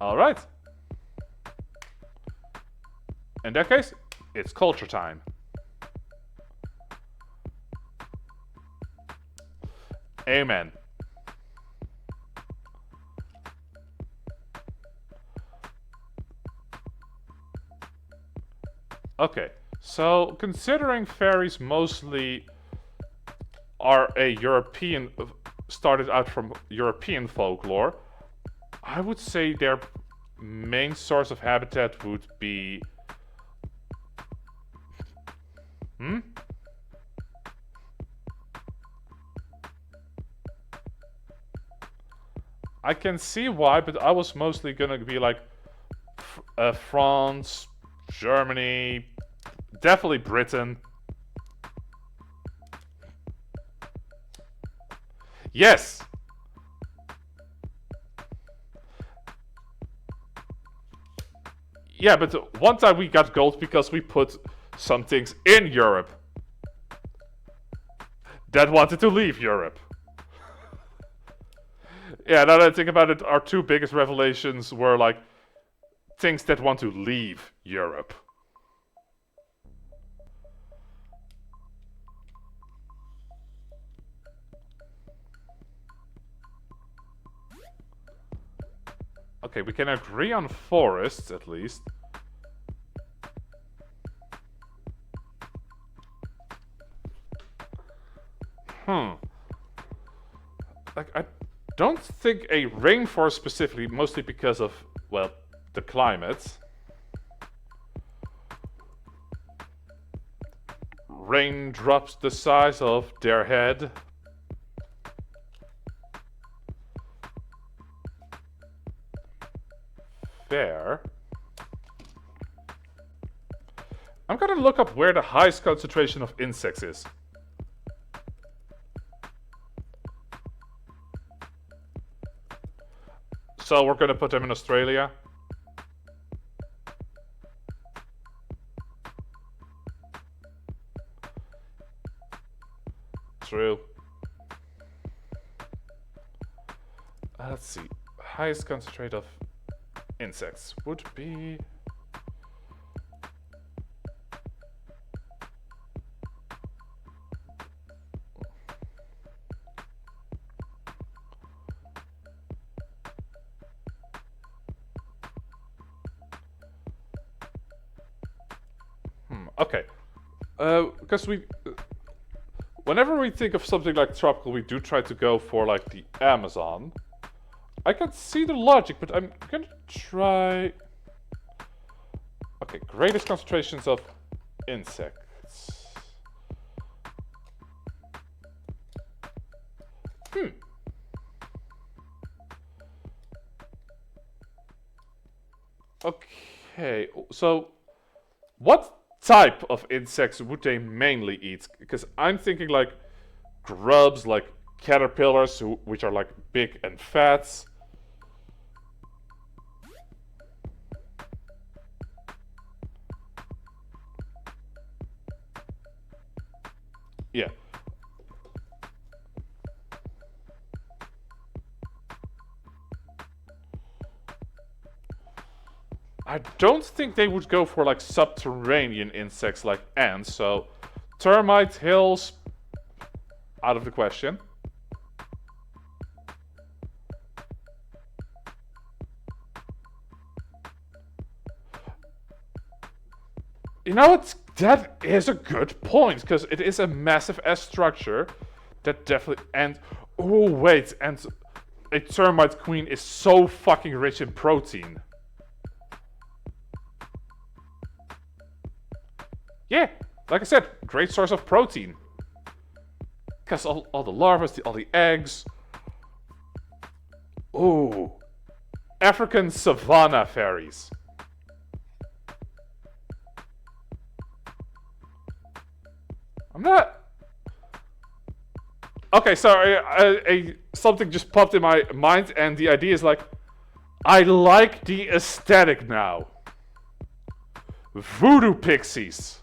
Alright. In that case, it's culture time. Amen. Okay, so considering fairies mostly are a European, started out from European folklore, I would say their main source of habitat would be... I can see why, but I was mostly gonna be like France, Germany, definitely Britain. Yes! Yeah, but one time we got gold because we put some things in Europe that wanted to leave Europe. Yeah, now that I think about it, our two biggest revelations were like things that want to leave Europe. Okay, we can agree on forests at least. Like, I don't think a rainforest specifically, mostly because of, well, the climate. Raindrops the size of their head. Fair. I'm gonna look up where the highest concentration of insects is. So we're gonna put them in Australia. through. Let's see. Highest concentrate of insects would be... Okay. Because whenever we think of something like tropical, we do try to go for like the Amazon. I can see the logic, but I'm gonna try... Okay, greatest concentrations of insects. Okay, so what type of insects would they mainly eat? Because I'm thinking like grubs, like caterpillars, which are like big and fat. Yeah. I don't think they would go for like subterranean insects like ants, so termite hills, out of the question. You know what? That is a good point, because it is a massive S structure. That definitely... And... Oh, wait. And a termite queen is so fucking rich in protein. Yeah, like I said, great source of protein. Because all the larvae, all the eggs. Ooh. African savanna fairies. I'm not... Okay, sorry, something just popped in my mind, and the idea is like, I like the aesthetic now. Voodoo pixies.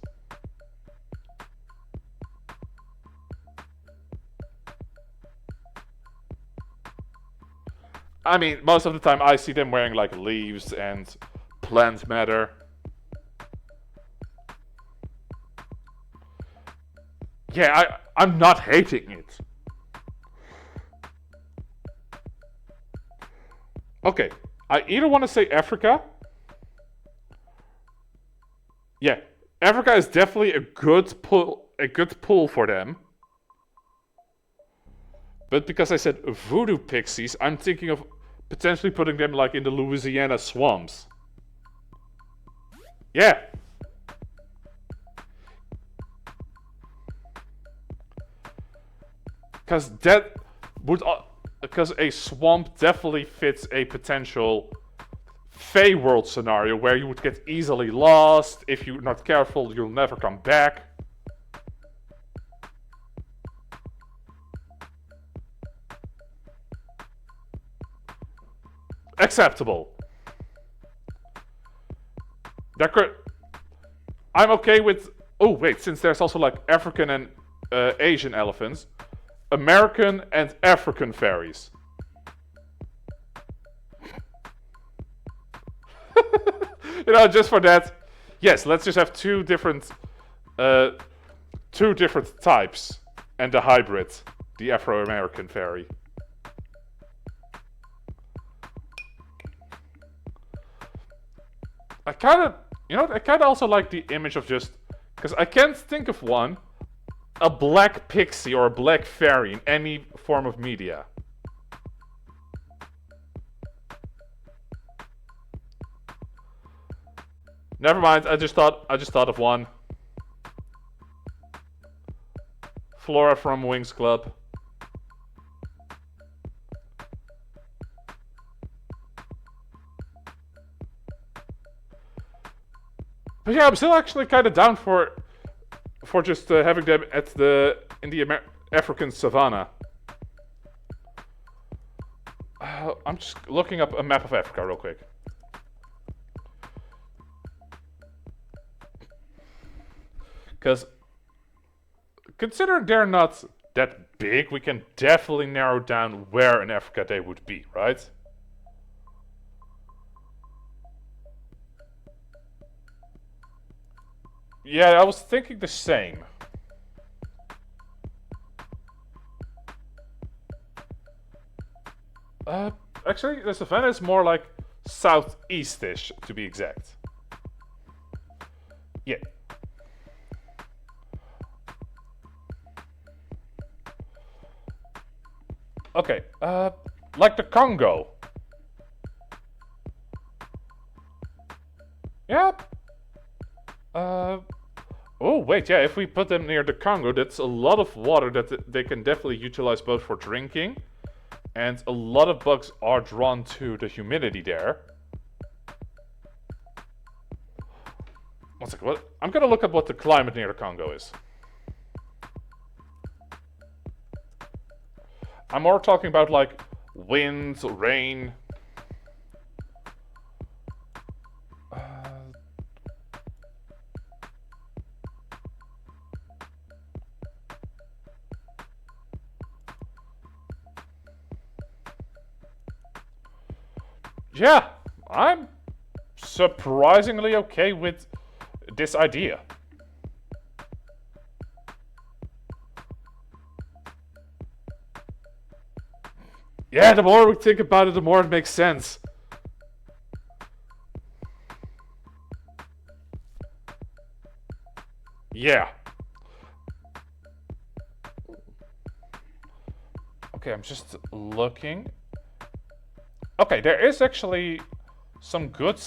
I mean, most of the time I see them wearing like leaves and plant matter. Yeah, I'm not hating it. Okay, I either want to say Africa. Yeah, Africa is definitely a good pull for them. But because I said voodoo pixies, I'm thinking of potentially putting them like in the Louisiana swamps. Yeah. Because that would... Because a swamp definitely fits a potential Fey world scenario where you would get easily lost. If you're not careful, you'll never come back. Acceptable. I'm okay with... Oh, wait, since there's also like African and Asian elephants. American and African fairies. You know, just for that. Yes, let's just have two different types. And the hybrid. The Afro-American fairy. I kind of also like the image of just... Because I can't think of one. A black pixie or a black fairy in any form of media. Never mind, I just thought of one. Flora from Wings Club. But yeah, I'm still actually kind of down for just having them in the African savannah. I'm just looking up a map of Africa real quick. Because considering they're not that big, we can definitely narrow down where in Africa they would be, right? Yeah, I was thinking the same. Uh, Actually, the savannah is more like southeastish, to be exact. Yeah. Okay, like the Congo. Yeah. Oh, wait, yeah, if we put them near the Congo, that's a lot of water that they can definitely utilize both for drinking, and a lot of bugs are drawn to the humidity there. One second, what? I'm gonna look at what the climate near the Congo is. I'm more talking about like winds, rain. Yeah, I'm surprisingly okay with this idea. Yeah, the more we think about it, the more it makes sense. Yeah. Okay, I'm just looking. Okay, there is actually some good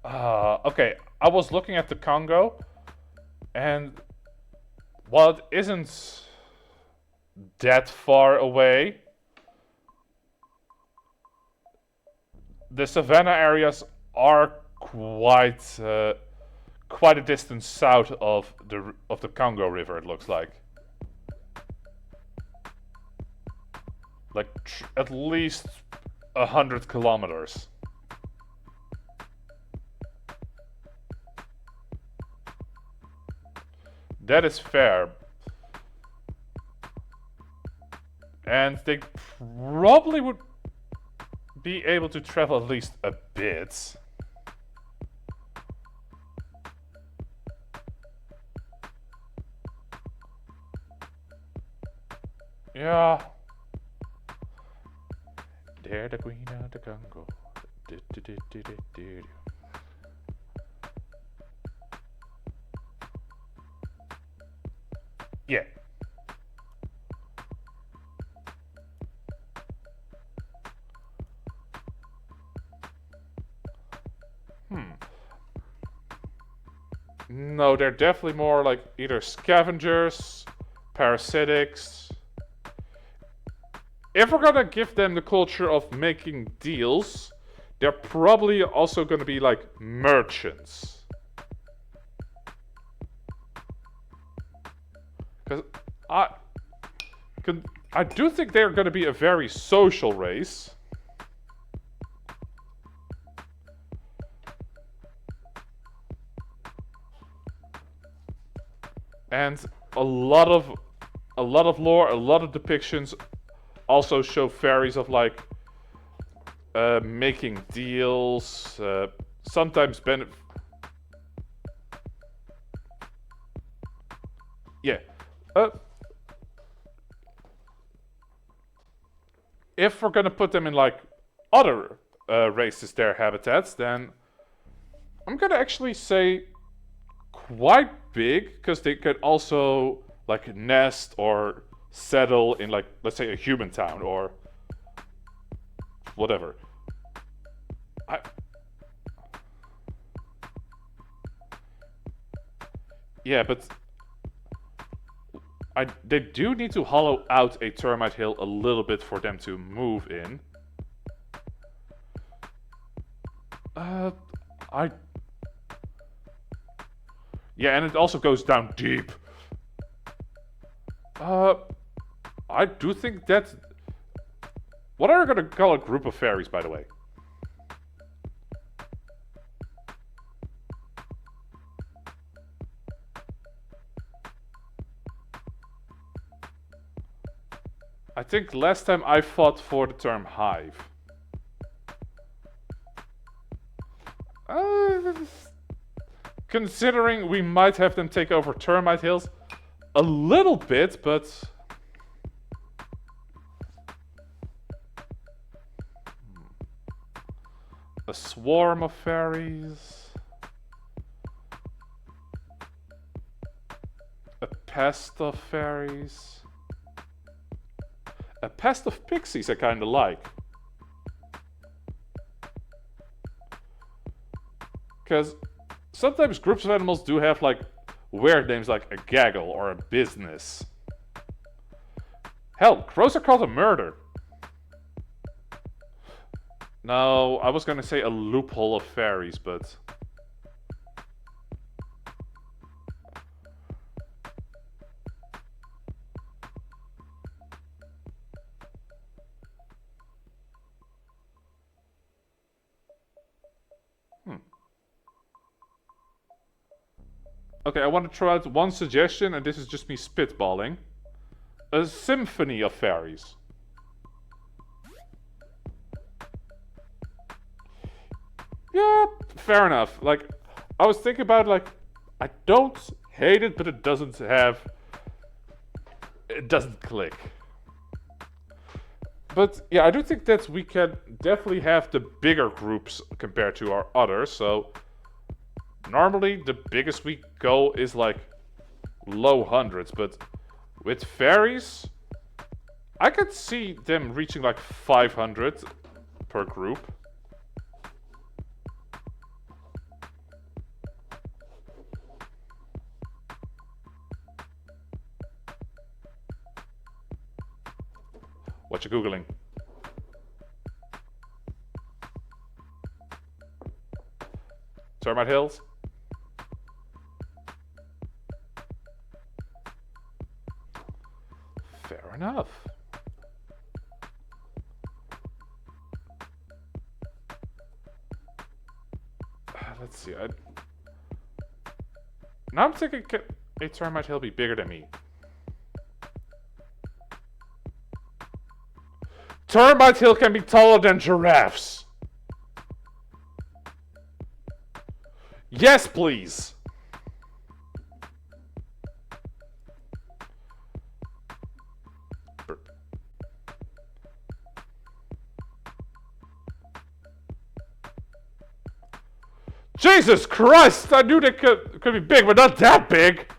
okay, I was looking at the Congo, and while it isn't that far away, the savanna areas are quite a distance south of the Congo River. It looks like at least 100 kilometers. That is fair. And they probably would be able to travel at least a bit. Yeah. They're the queen of the Congo. Yeah. No, they're definitely more like either scavengers, parasitics. If we're gonna give them the culture of making deals, they're probably also gonna be like merchants. Because I, I do think they're gonna be a very social race. And a lot of lore, a lot of depictions also show fairies of like making deals, sometimes yeah. If we're gonna put them in like other races, their habitats, then I'm gonna actually say quite big, because they could also like nest or settle in like, let's say, a human town or whatever. Yeah, but they do need to hollow out a termite hill a little bit for them to move in. I Yeah, and it also goes down deep. I do think that... What are we gonna call a group of fairies, by the way? think last time I fought for the term hive. Considering we might have them take over termite hills a little bit, but a swarm of fairies, a pest of fairies, a pest of pixies I kinda like. Because sometimes groups of animals do have like weird names like a gaggle or a business. Hell, crows are called a murder. No, I was gonna say a loophole of fairies, but... Okay, I want to try out one suggestion, and this is just me spitballing. A symphony of fairies. Yeah, fair enough. Like, I was thinking about, like, I don't hate it, but it doesn't click. But, yeah, I do think that we can definitely have the bigger groups compared to our others, so... Normally, the biggest we go is, like, low hundreds, but with fairies, I could see them reaching, like, 500 per group. What you googling? Termite hills? Fair enough. Let's see. Now I'm thinking, can a termite hill be bigger than me? Termite hill can be taller than giraffes. Yes, please. Jesus Christ! I knew they could be big, but not that big.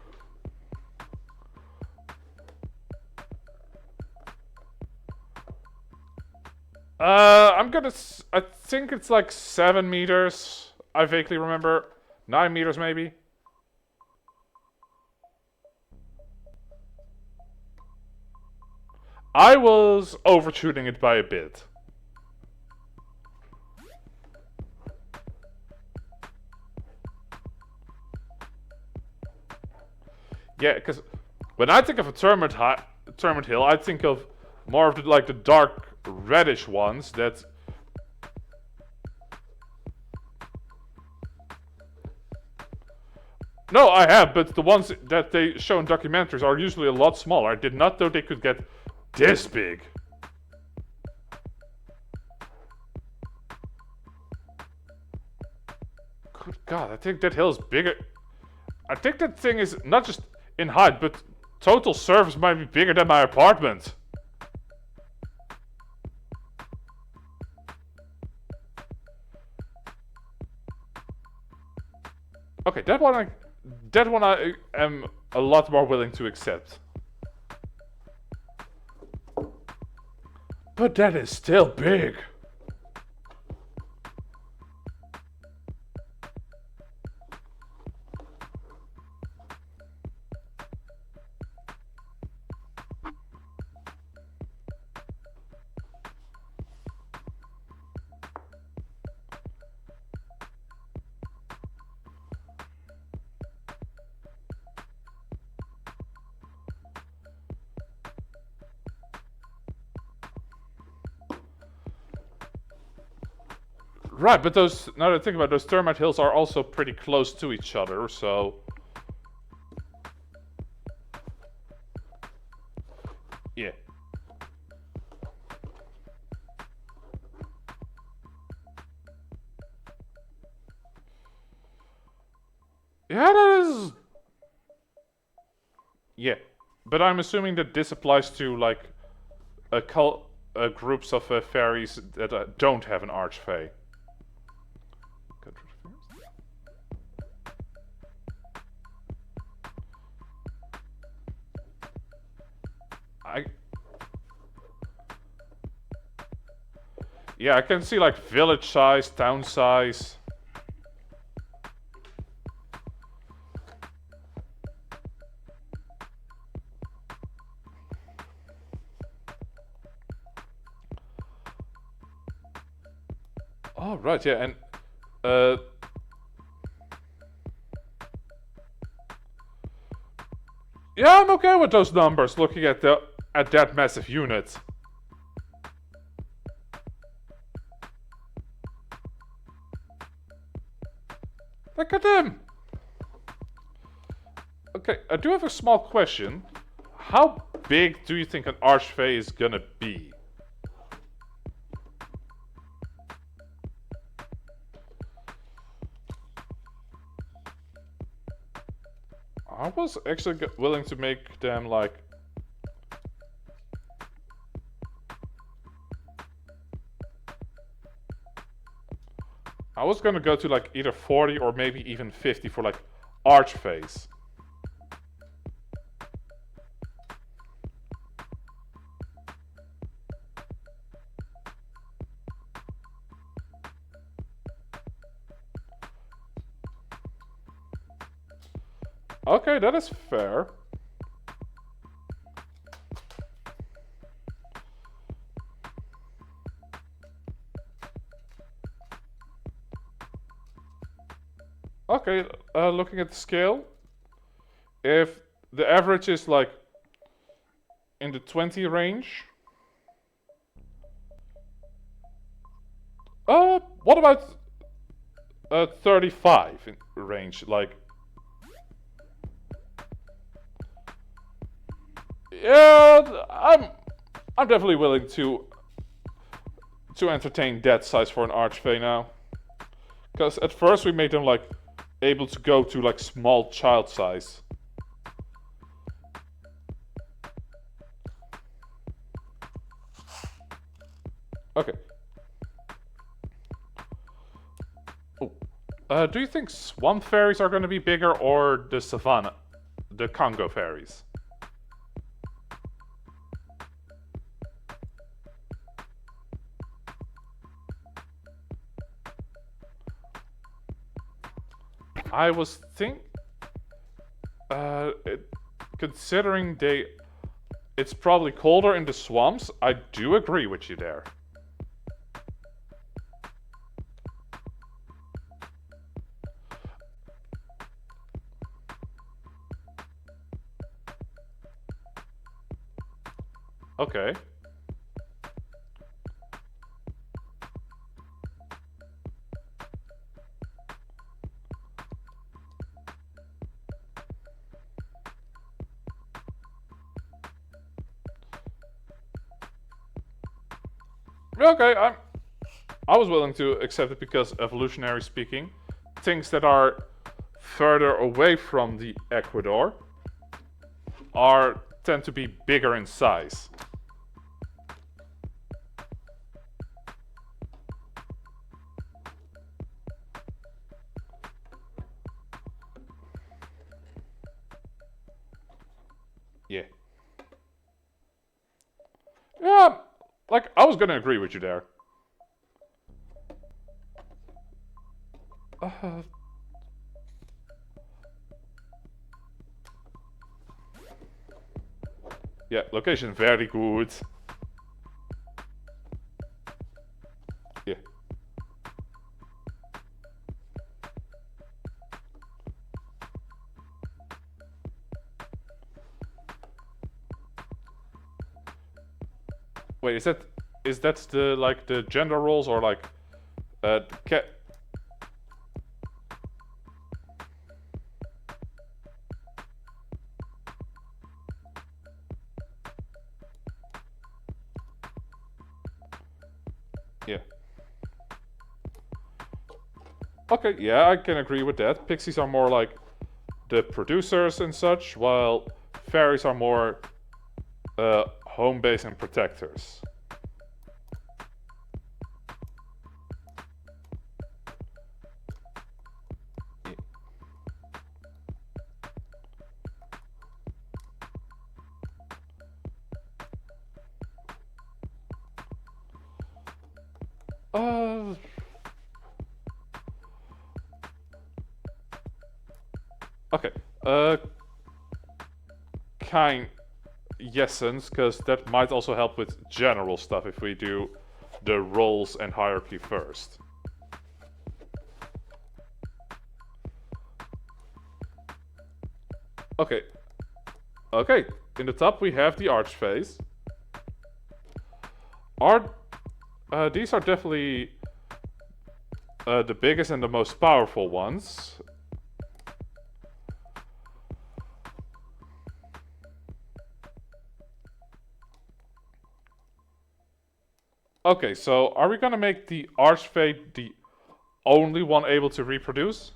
I think it's like 7 meters. I vaguely remember 9 meters, maybe. I was overshooting it by a bit. Yeah, because when I think of a termite hill, I think of more of the dark reddish ones that... No, I have, but the ones that they show in documentaries are usually a lot smaller. I did not know they could get this big. Good God, I think that hill is bigger. I think that thing is not just in height, but total surface might be bigger than my apartment. Okay, that one I am a lot more willing to accept. But that is still big. Right, but those, now that I think about it, those termite hills are also pretty close to each other, so... Yeah. Yeah, that is... Yeah. But I'm assuming that this applies to, like, groups of fairies that don't have an archfey. Yeah, I can see like village size, town size. Oh, right, yeah, and yeah, I'm okay with those numbers looking at that massive unit. Look at them! Okay, I do have a small question. How big do you think an archfey is gonna be? I was actually willing to make them like... I was gonna go to like either 40 or maybe even 50 for like archfeys. Okay, that is fair. Okay, looking at the scale, if the average is like in the 20 range, what about 35 in range? Like, yeah, I'm definitely willing to entertain that size for an archfey now, because at first we made them like able to go to like small child size. Okay. Oh. Do you think swamp fairies are going to be bigger or the savannah, the Congo fairies? I was considering it's probably colder in the swamps. I do agree with you there. Okay. Okay, I was willing to accept it because evolutionary speaking, things that are further away from the equator tend to be bigger in size. Yeah. Yeah, like I was gonna agree with you there. Yeah, location very good. Yeah. Wait, is that the like the gender roles or like cat? Yeah. Okay, yeah, I can agree with that. Pixies are more like the producers and such, while fairies are more home base and protectors. Uh, okay. Kind yesens, because that might also help with general stuff if we do the roles and hierarchy first. Okay. Okay. In the top we have the archphase. These are definitely the biggest and the most powerful ones. Okay, so are we gonna make the Archfey the only one able to reproduce?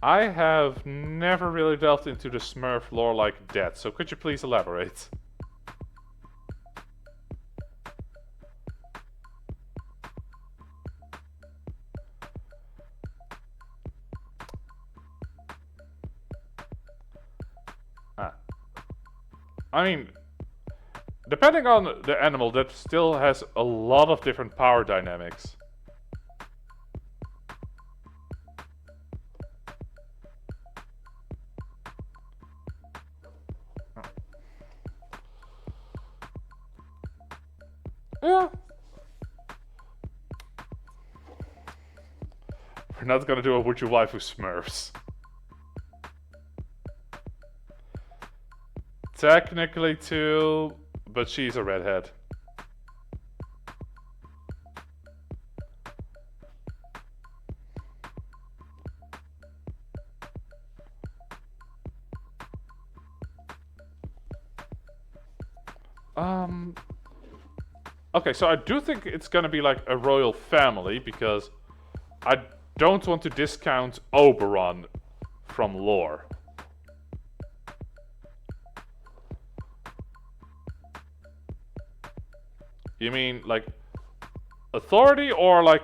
I have never really delved into the Smurf lore like that, so could you please elaborate? Ah. I mean, depending on the animal, that still has a lot of different power dynamics. Yeah. We're not gonna do a Would You Waifu Smurfs. Technically two, but she's a redhead. Okay, so I do think it's gonna be like a royal family because I don't want to discount Oberon from lore. You mean like authority or like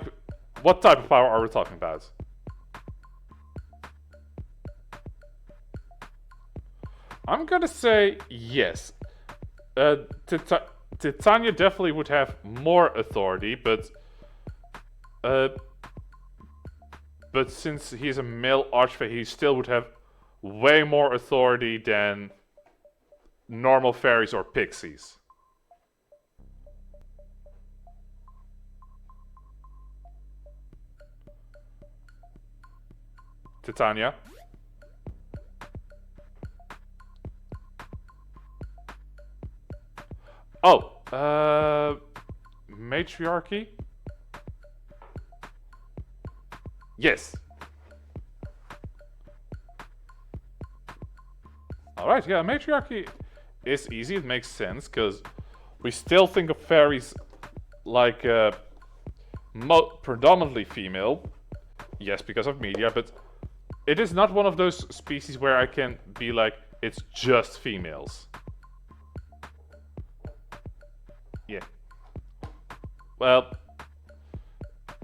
what type of power are we talking about? I'm gonna say yes. Titania definitely would have more authority, but since he's a male archfey, he still would have way more authority than normal fairies or pixies. Titania. Oh, matriarchy? Yes. Alright, yeah, matriarchy is easy, it makes sense, because we still think of fairies like predominantly female. Yes, because of media, but it is not one of those species where I can be like, it's just females. Yeah. Well,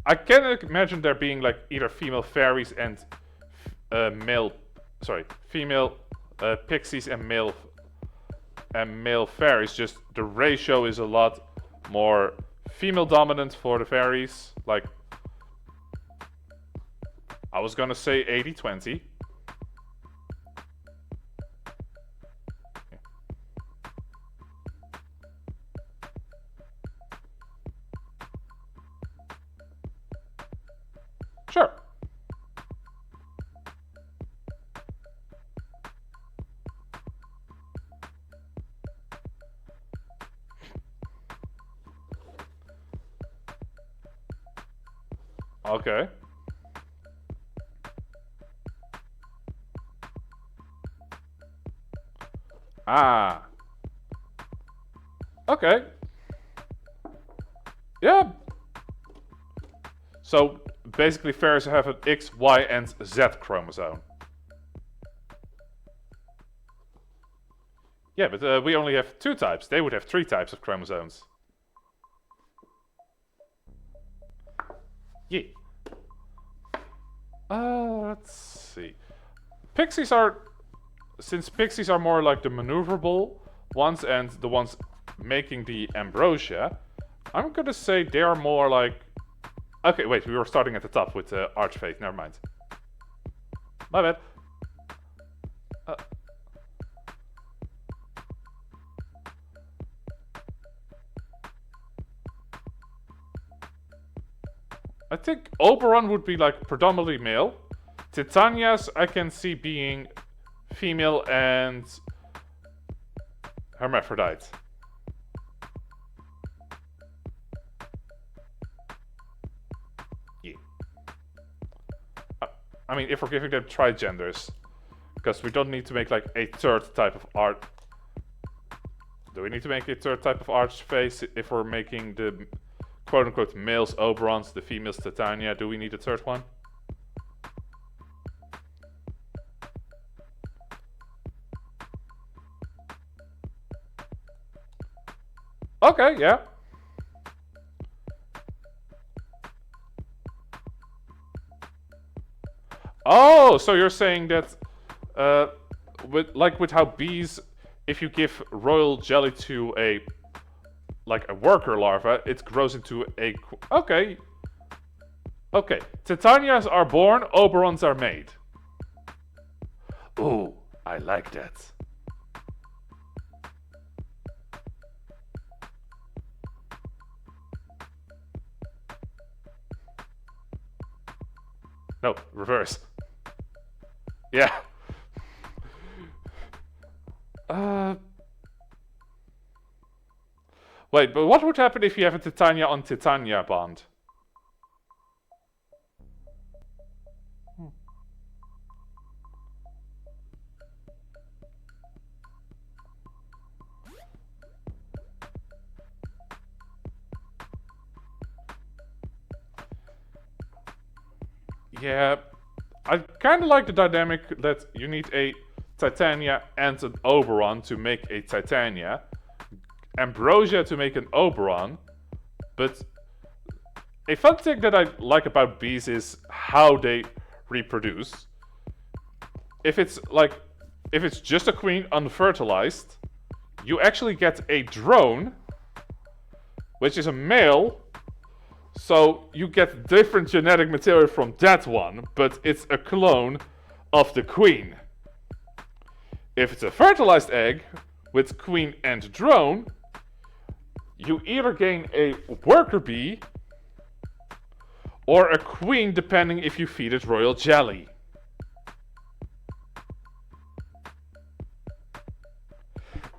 I can imagine there being like either female fairies and female pixies and male fairies. Just the ratio is a lot more female dominant for the fairies. Like, I was gonna say 80-20. Sure. Okay. Ah. Okay. Yeah. So basically ferrets have an X, Y, and Z chromosome. Yeah, but we only have 2 types. They would have 3 types of chromosomes. Yeah. Let's see. Pixies are... Since pixies are more like the maneuverable ones and the ones making the ambrosia, I'm gonna say they are more like... Okay, wait, we were starting at the top with Archfate. Never mind. My bad. I think Oberon would be like predominantly male. Titanias I can see being female and hermaphrodite. Yeah. I mean, if we're giving them trigenders, because we don't need to make like a 3rd type of art. Do we need to make a 3rd type of archface if we're making the quote-unquote males Oberons, the females Titania? Do we need a 3rd one? Okay, yeah. Oh, so you're saying that, with how bees, if you give royal jelly to a worker larva, it grows into a... Okay. Okay. Titanias are born, Oberons are made. Ooh, I like that. No, reverse. Yeah. Wait, but what would happen if you have a Titania on Titania bond? Yeah, I kind of like the dynamic that you need a Titania and an Oberon to make a Titania, Ambrosia to make an Oberon, but a fun thing that I like about bees is how they reproduce. If it's just a queen unfertilized, you actually get a drone, which is a male. So you get different genetic material from that one, but it's a clone of the queen. If it's a fertilized egg with queen and drone, you either gain a worker bee or a queen, depending if you feed it royal jelly.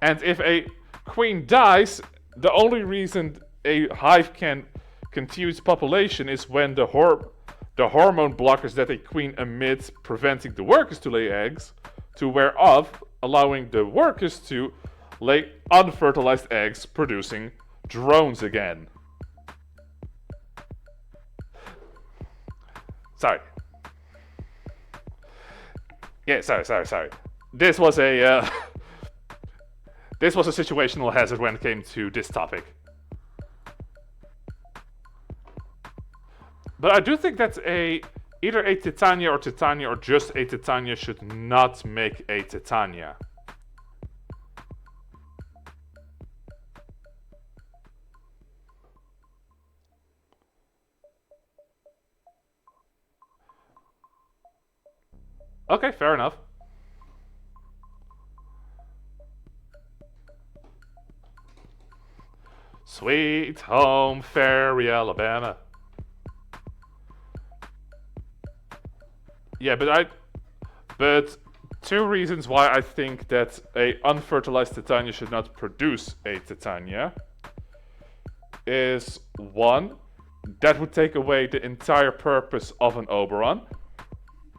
And if a queen dies, the only reason a hive can continue its population is when the hormone blockers that a queen emits, preventing the workers to lay eggs, to wear off, allowing the workers to lay unfertilized eggs, producing drones again. Sorry. Yeah, sorry. This was a situational hazard when it came to this topic. But I do think that either a Titania or just a Titania should not make a Titania. Okay, fair enough. Sweet home fairy Alabama. Yeah, but 2 reasons why I think that a unfertilized Titania should not produce a Titania is 1, that would take away the entire purpose of an Oberon.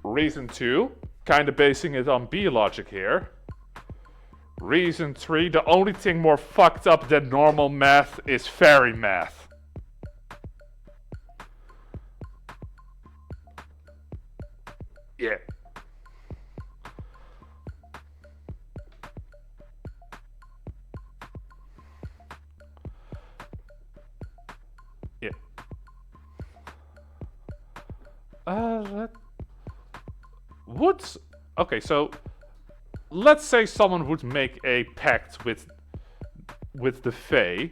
Reason 2, kind of basing it on bee logic here. Reason 3, the only thing more fucked up than normal math is fairy math. Yeah. Yeah. Let... Would... Okay, so... Let's say someone would make a pact with the Fae.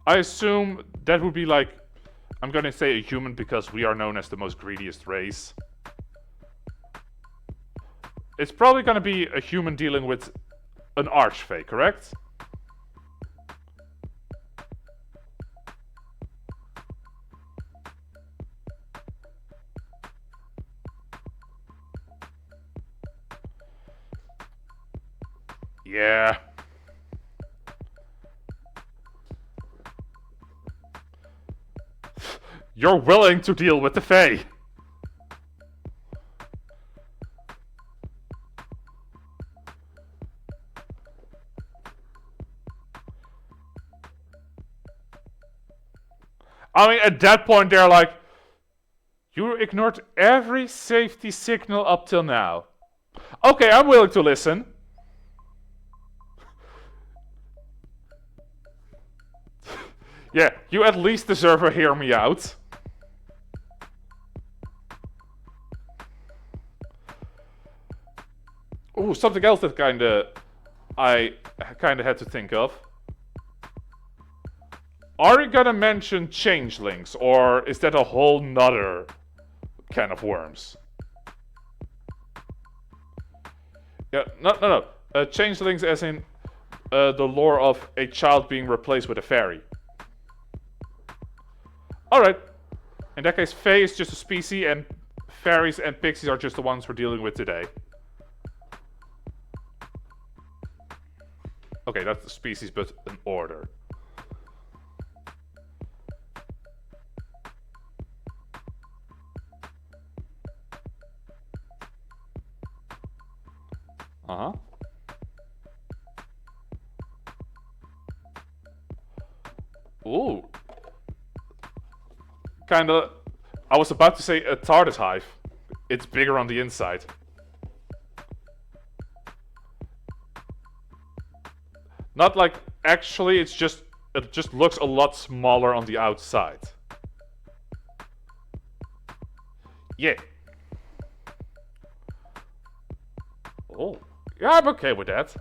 I assume that would be like... I'm gonna say a human because we are known as the most greediest race. It's probably gonna be a human dealing with an archfey, correct? Yeah. You're willing to deal with the Fae. I mean, at that point, they're like, you ignored every safety signal up till now. Okay, I'm willing to listen. Yeah, you at least deserve to hear me out. Ooh, something else that I kinda had to think of. Are you gonna mention changelings, or is that a whole nother can of worms? Yeah, no. Changelings as in the lore of a child being replaced with a fairy. Alright. In that case, Fae is just a species, and fairies and pixies are just the ones we're dealing with today. Okay, that's a species, but an order. Uh-huh. Ooh. Kinda... I was about to say a TARDIS hive. It's bigger on the inside. Not like... Actually, it's just... It just looks a lot smaller on the outside. Yeah. Oh. Yeah, I'm okay with that.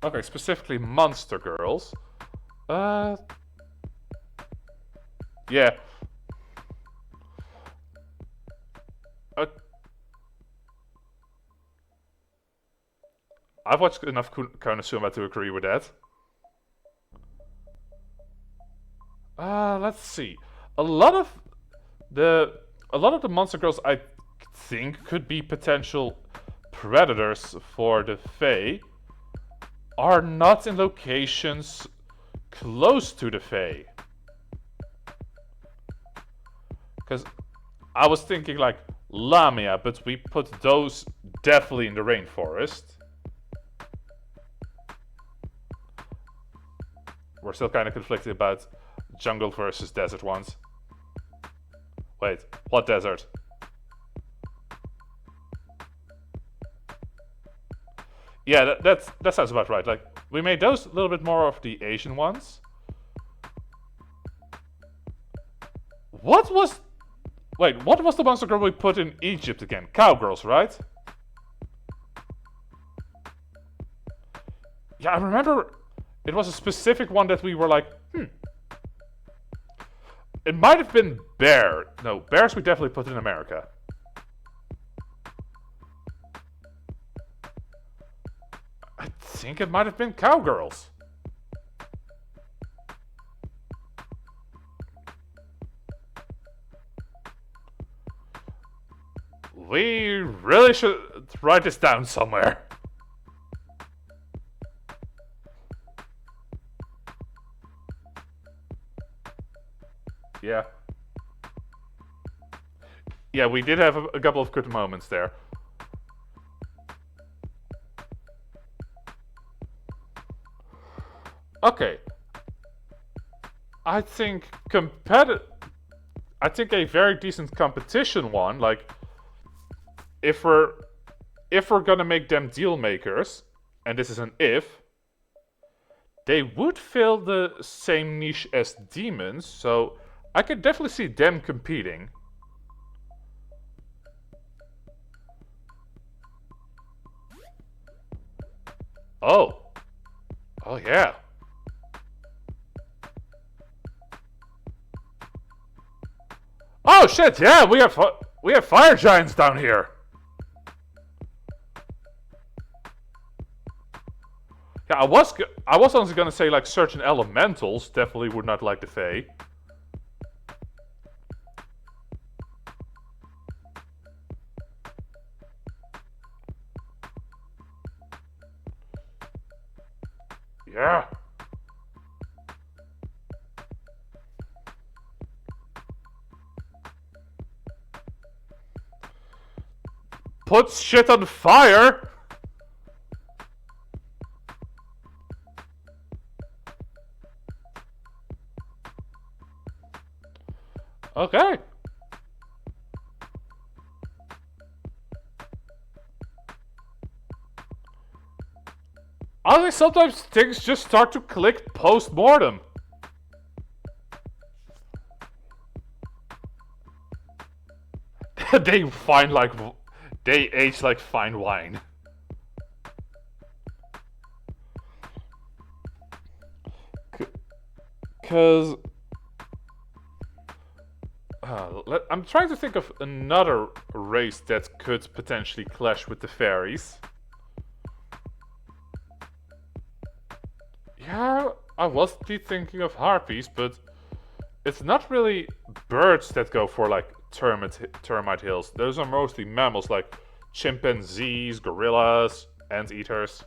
Okay, specifically monster girls. Yeah. I've watched enough Konosuba to agree with that. Let's see. A lot of the monster girls I think could be potential predators for the Fae are not in locations close to the Fae. Because I was thinking like Lamia, but we put those definitely in the rainforest. We're still kind of conflicted about jungle versus desert ones. Wait, what desert? Yeah, that sounds about right. Like, we made those a little bit more of the Asian ones. What was... Wait, what was the monster girl we put in Egypt again? Cowgirls, right? Yeah, I remember it was a specific one that we were like, It might have been bear. No, bears we definitely put in America. I think it might have been cowgirls. We really should write this down somewhere. Yeah. Yeah, we did have a couple of good moments there. Okay, I think I think a very decent competition one. Like, if we're gonna make them deal makers, and this is an if, they would fill the same niche as demons. So I could definitely see them competing. Oh, oh yeah. Oh shit! Yeah, we have fire giants down here. Yeah, I was honestly gonna say like certain elementals definitely would not like the Fae. Yeah. Puts shit on fire. Okay. I think sometimes things just start to click post-mortem. They find like... They age like fine wine. Cause... I'm trying to think of another race that could potentially clash with the fairies. Yeah, I was thinking of harpies, but it's not really birds that go for like termite hills. Those are mostly mammals like chimpanzees, gorillas, anteaters.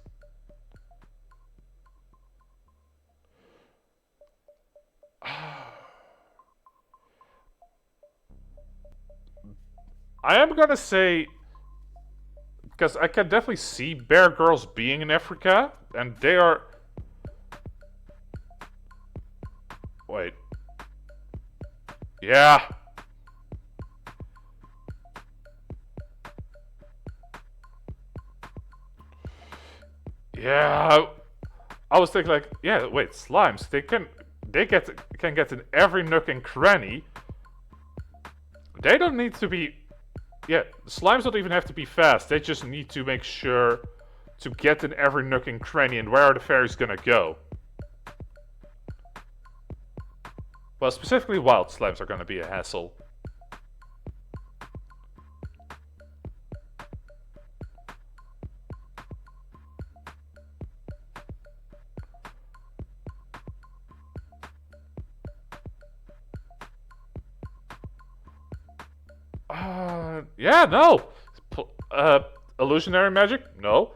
I am gonna say, because I can definitely see bear girls being in Africa, and they are... Wait. Yeah. Yeah. I was thinking like, yeah, wait, slimes, they can get in every nook and cranny. They don't need to be... Yeah, slimes don't even have to be fast. They just need to make sure to get in every nook and cranny. And where are the fairies gonna go? Well, specifically wild slimes are gonna be a hassle. Yeah, no. Illusionary magic? No.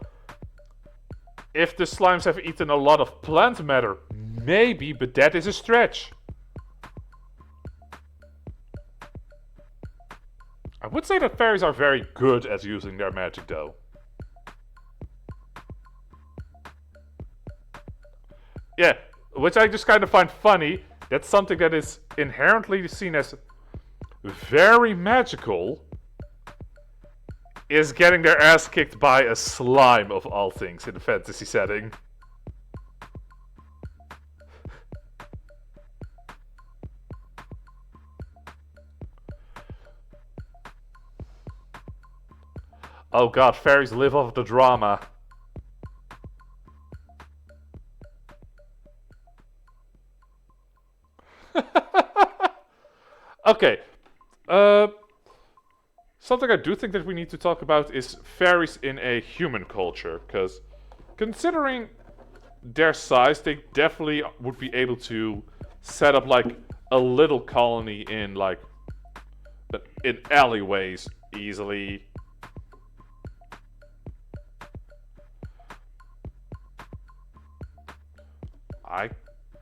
If the slimes have eaten a lot of plant matter, maybe, but that is a stretch. I would say that fairies are very good at using their magic, though. Yeah, which I just kind of find funny. That's something that is inherently seen as very magical, is getting their ass kicked by a slime of all things in a fantasy setting. Oh god, fairies live off the drama. Okay. Something I do think that we need to talk about is fairies in a human culture, because considering their size, they definitely would be able to set up like a little colony in like in alleyways easily. I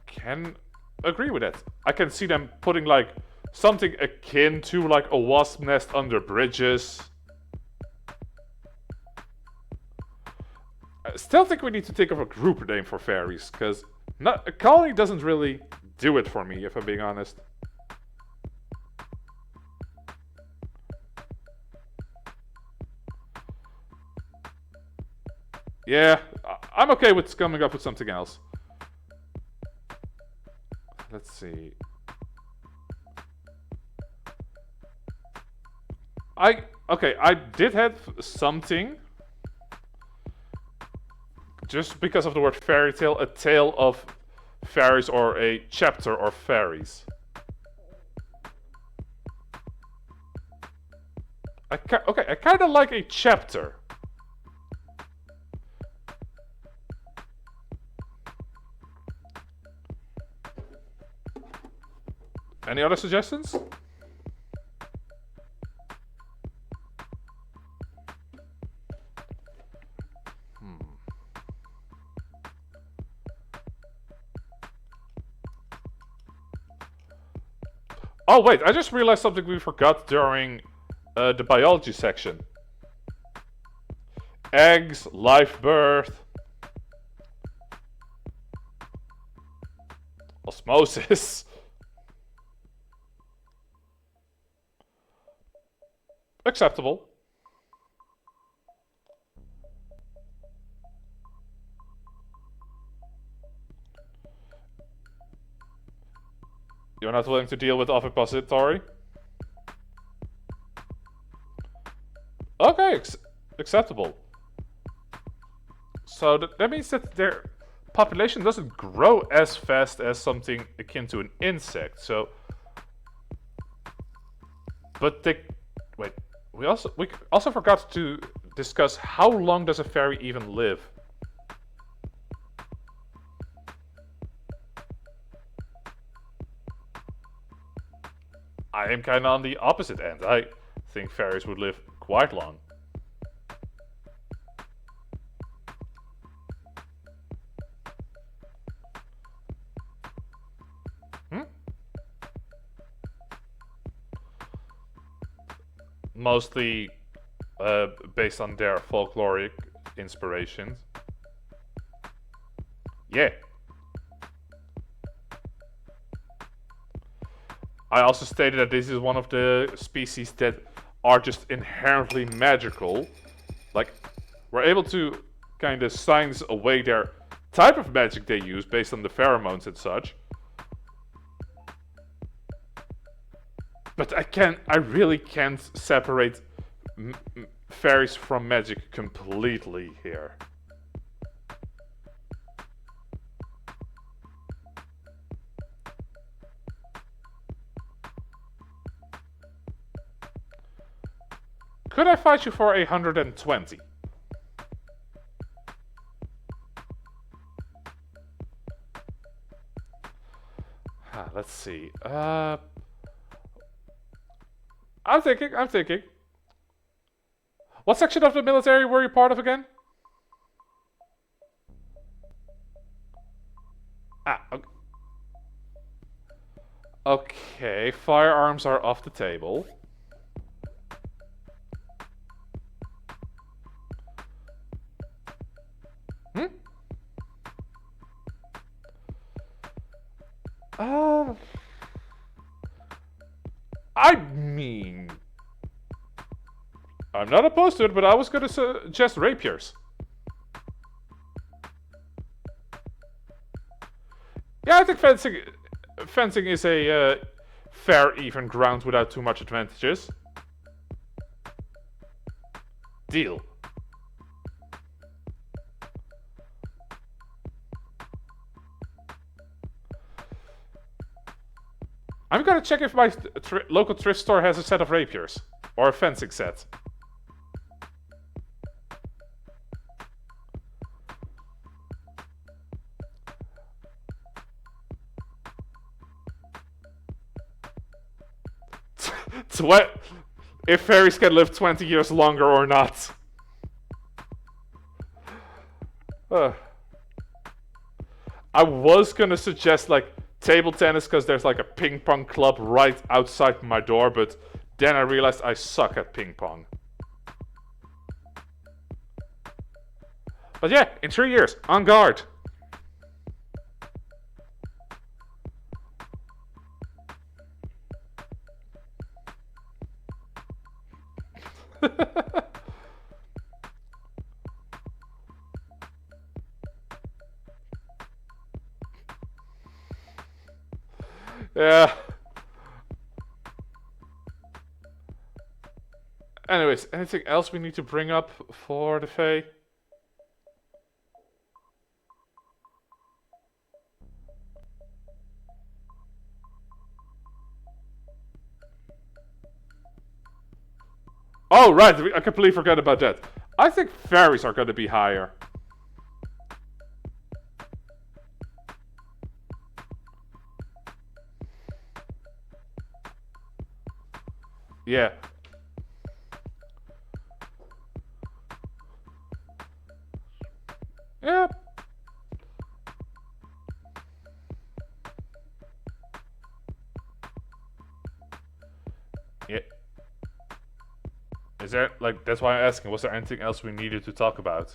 can agree with that. I can see them putting like something akin to like a wasp nest under bridges. I still think we need to think of a group name for fairies, because Calling doesn't really do it for me, if I'm being honest. Yeah, I'm okay with coming up with something else. Let's see. I did have something. Just because of the word fairy tale, a tale of fairies or a chapter of fairies. I kind of like a chapter. Any other suggestions? Oh wait, I just realized something we forgot during the biology section. Eggs, live birth, osmosis. Acceptable. You're not willing to deal with ovipositor? Okay, acceptable. So that means that their population doesn't grow as fast as something akin to an insect. So, but they wait. We also forgot to discuss how long does a fairy even live. I am kind of on the opposite end. I think fairies would live quite long. Mostly based on their folkloric inspirations. Yeah. I also stated that this is one of the species that are just inherently magical. Like, we're able to kind of science away their type of magic they use based on the pheromones and such. But I really can't separate fairies from magic completely here. Could I fight you for 120? Let's see. I'm thinking. What section of the military were you part of again? Okay. Okay, firearms are off the table. I mean, I'm not opposed to it, but I was going to suggest rapiers. Yeah, I think fencing is a fair, even ground without too much advantages. Deal. I'm gonna check if my local thrift store has a set of rapiers. Or a fencing set. If fairies can live 20 years longer or not. I was gonna suggest like table tennis because there's like a ping pong club right outside my door, but then I realized I suck at ping pong. But yeah, in 3 years, on guard. Yeah. Anyways, anything else we need to bring up for the Fae? Oh, right, I completely forgot about that. I think fairies are gonna be higher. Yeah. Yeah. Yeah. Is there, like, that's why I'm asking, was there anything else we needed to talk about?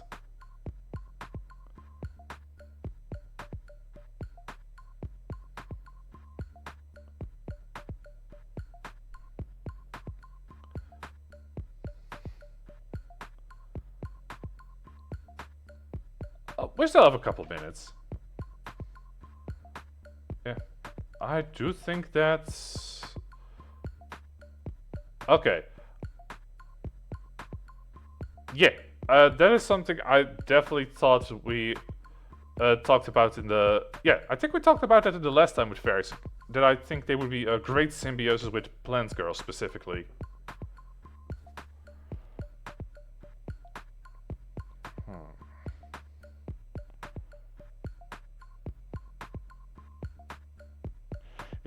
Oh, we still have a couple minutes. Yeah. I do think that's... Okay. Yeah. That is something I definitely thought we talked about in the... Yeah, I think we talked about that in the last time with fairies. That I think they would be a great symbiosis with Plant Girl specifically.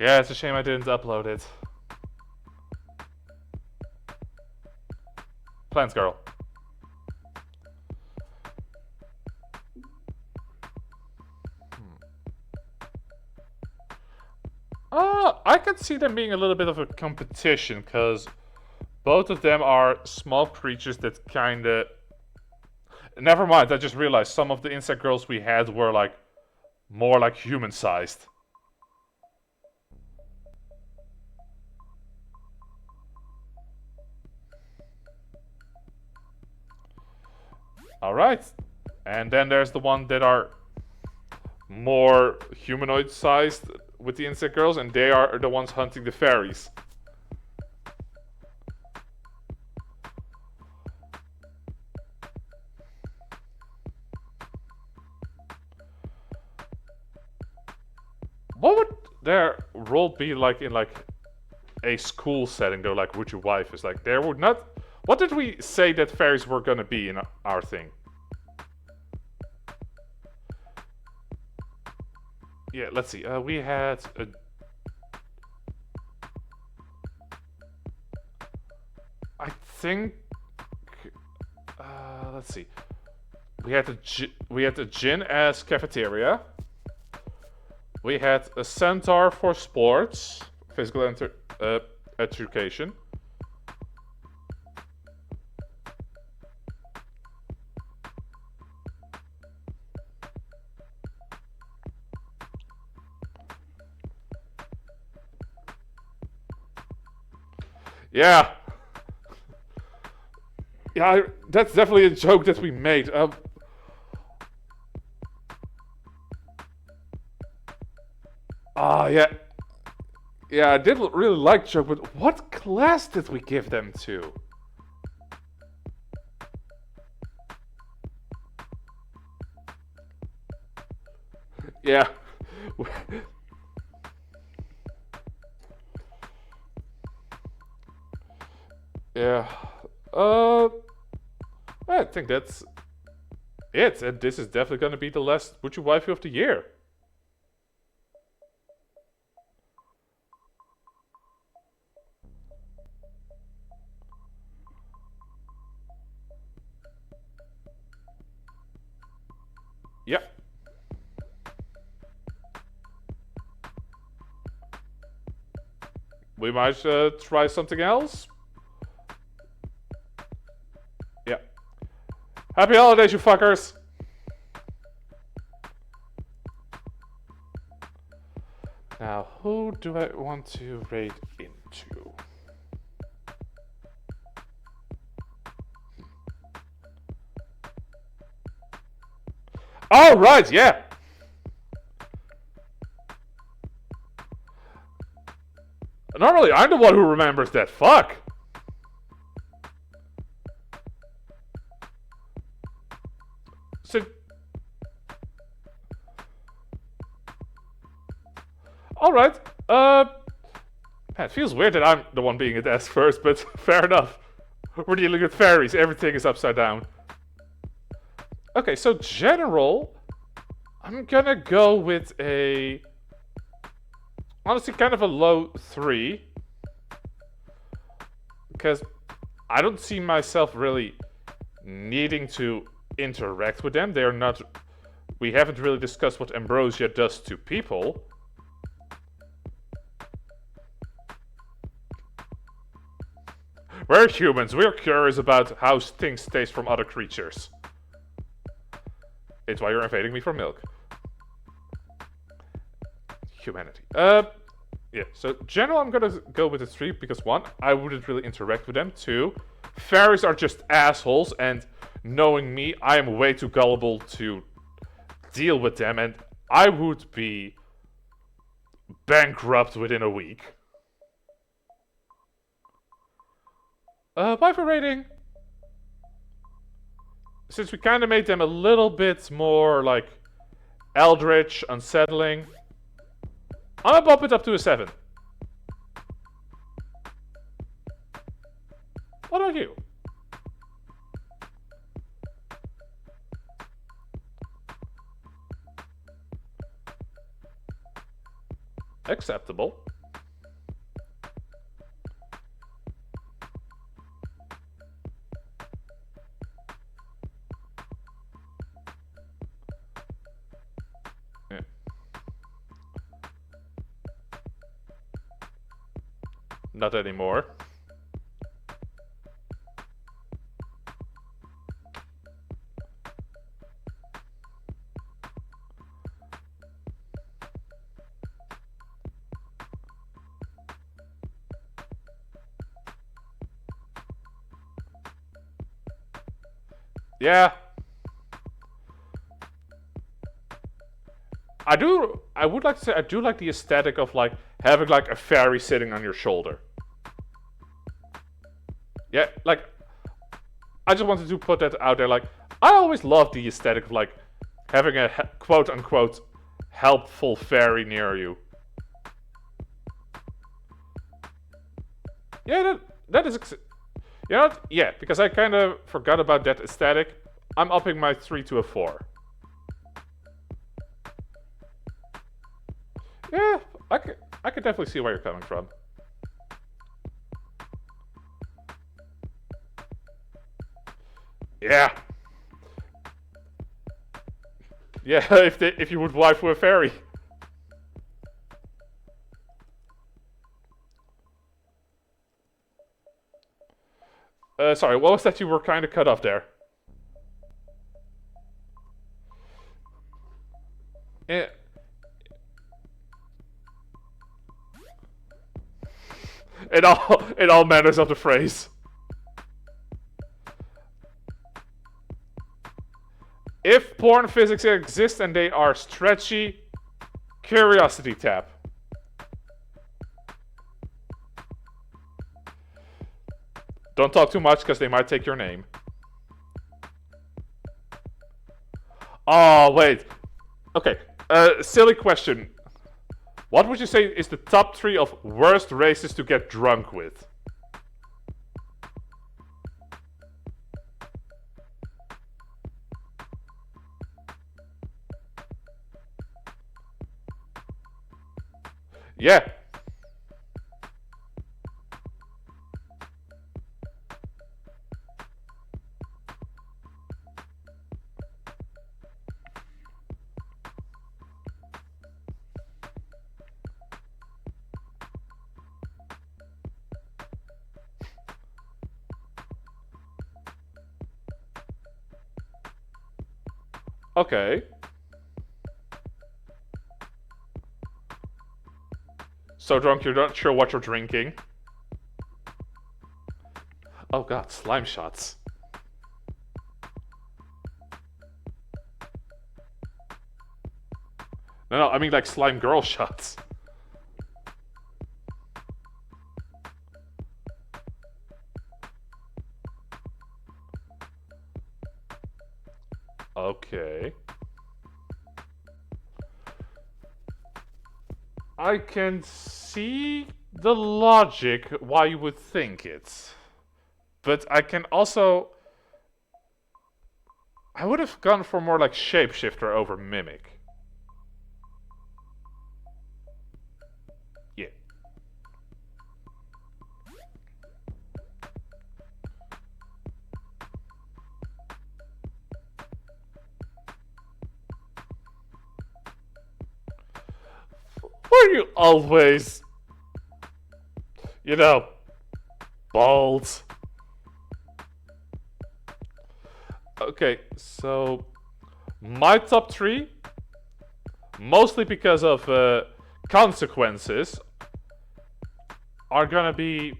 Yeah, it's a shame I didn't upload it. Plants Girl. I could see them being a little bit of a competition, because both of them are small creatures that kinda... Never mind, I just realized some of the insect girls we had were like more like human-sized. Alright. And then there's the one that are more humanoid-sized with the insect girls, and they are the ones hunting the fairies. What would their role be like in like a school setting though, like Would You Wife is like there would not... What did we say that fairies were gonna be in our thing? Yeah, let's see. We had a... I think... let's see. We had a gin as cafeteria. We had a centaur for sports, physical education. Yeah. Yeah, that's definitely a joke that we made. Yeah. Yeah, I did really like joke, but what class did we give them to? Yeah. Yeah. I think that's it. And this is definitely going to be the last Would You Waifu of the year. Yep. We might try something else. Yeah. Happy holidays, you fuckers! Now, who do I want to raid into? Oh, right, yeah. Normally, I'm the one who remembers that. Fuck. So, all right. Man, it feels weird that I'm the one being asked first, but fair enough. We're dealing with fairies. Everything is upside down. Okay, so general, I'm gonna go with a honestly kind of a low 3 because I don't see myself really needing to interact with them. They're not. We haven't really discussed what ambrosia does to people. We're humans. We're curious about how things taste from other creatures. It's why you're invading me for milk. Humanity. Yeah, so general I'm gonna go with a 3 because 1, I wouldn't really interact with them. 2, fairies are just assholes, and knowing me, I am way too gullible to deal with them, and I would be bankrupt within a week. Waifu rating. Since we kind of made them a little bit more, like, eldritch, unsettling, I'm gonna bump it up to a 7. What about you? Acceptable. Yeah. Not anymore. Yeah. I would like to say I do like the aesthetic of like having like a fairy sitting on your shoulder. Yeah, like I just wanted to put that out there. Like I always loved the aesthetic of like having a quote unquote helpful fairy near you. Yeah, that is. You know what? Yeah, because I kind of forgot about that aesthetic. I'm upping my 3 to a 4. Yeah, I could definitely see where you're coming from. Yeah. Yeah, if you would waifu a fairy. Sorry, what was that you were kind of cut off there? Yeah. In all manners of the phrase. If porn physics exist and they are stretchy, curiosity tab. Don't talk too much because they might take your name. Oh, wait. Okay, silly question. What would you say is the top 3 of worst races to get drunk with? Yeah. Okay. So drunk you're not sure what you're drinking. Oh god, slime shots. No, I mean like slime girl shots. Okay. I can see the logic why you would think it. But I can also... I would have gone for more like shapeshifter over mimic. Yeah. Were you always, you know, bald? Okay, so my top three, mostly because of consequences, are gonna be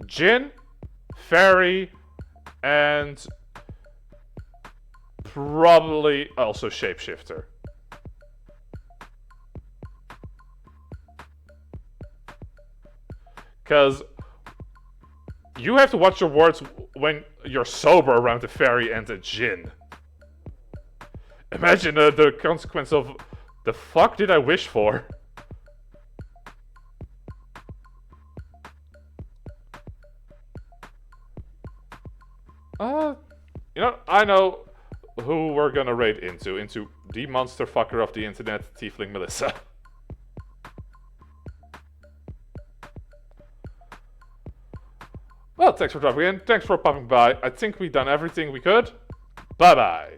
Jin, Fairy, and probably also Shapeshifter. Because you have to watch your words when you're sober around the Fairy and the Jin. Imagine the consequence of the fuck did I wish for? You know, I know who we're gonna raid into the monster fucker of the internet, Tiefling Melissa. Well, thanks for dropping in, thanks for popping by. I think we've done everything we could. Bye bye.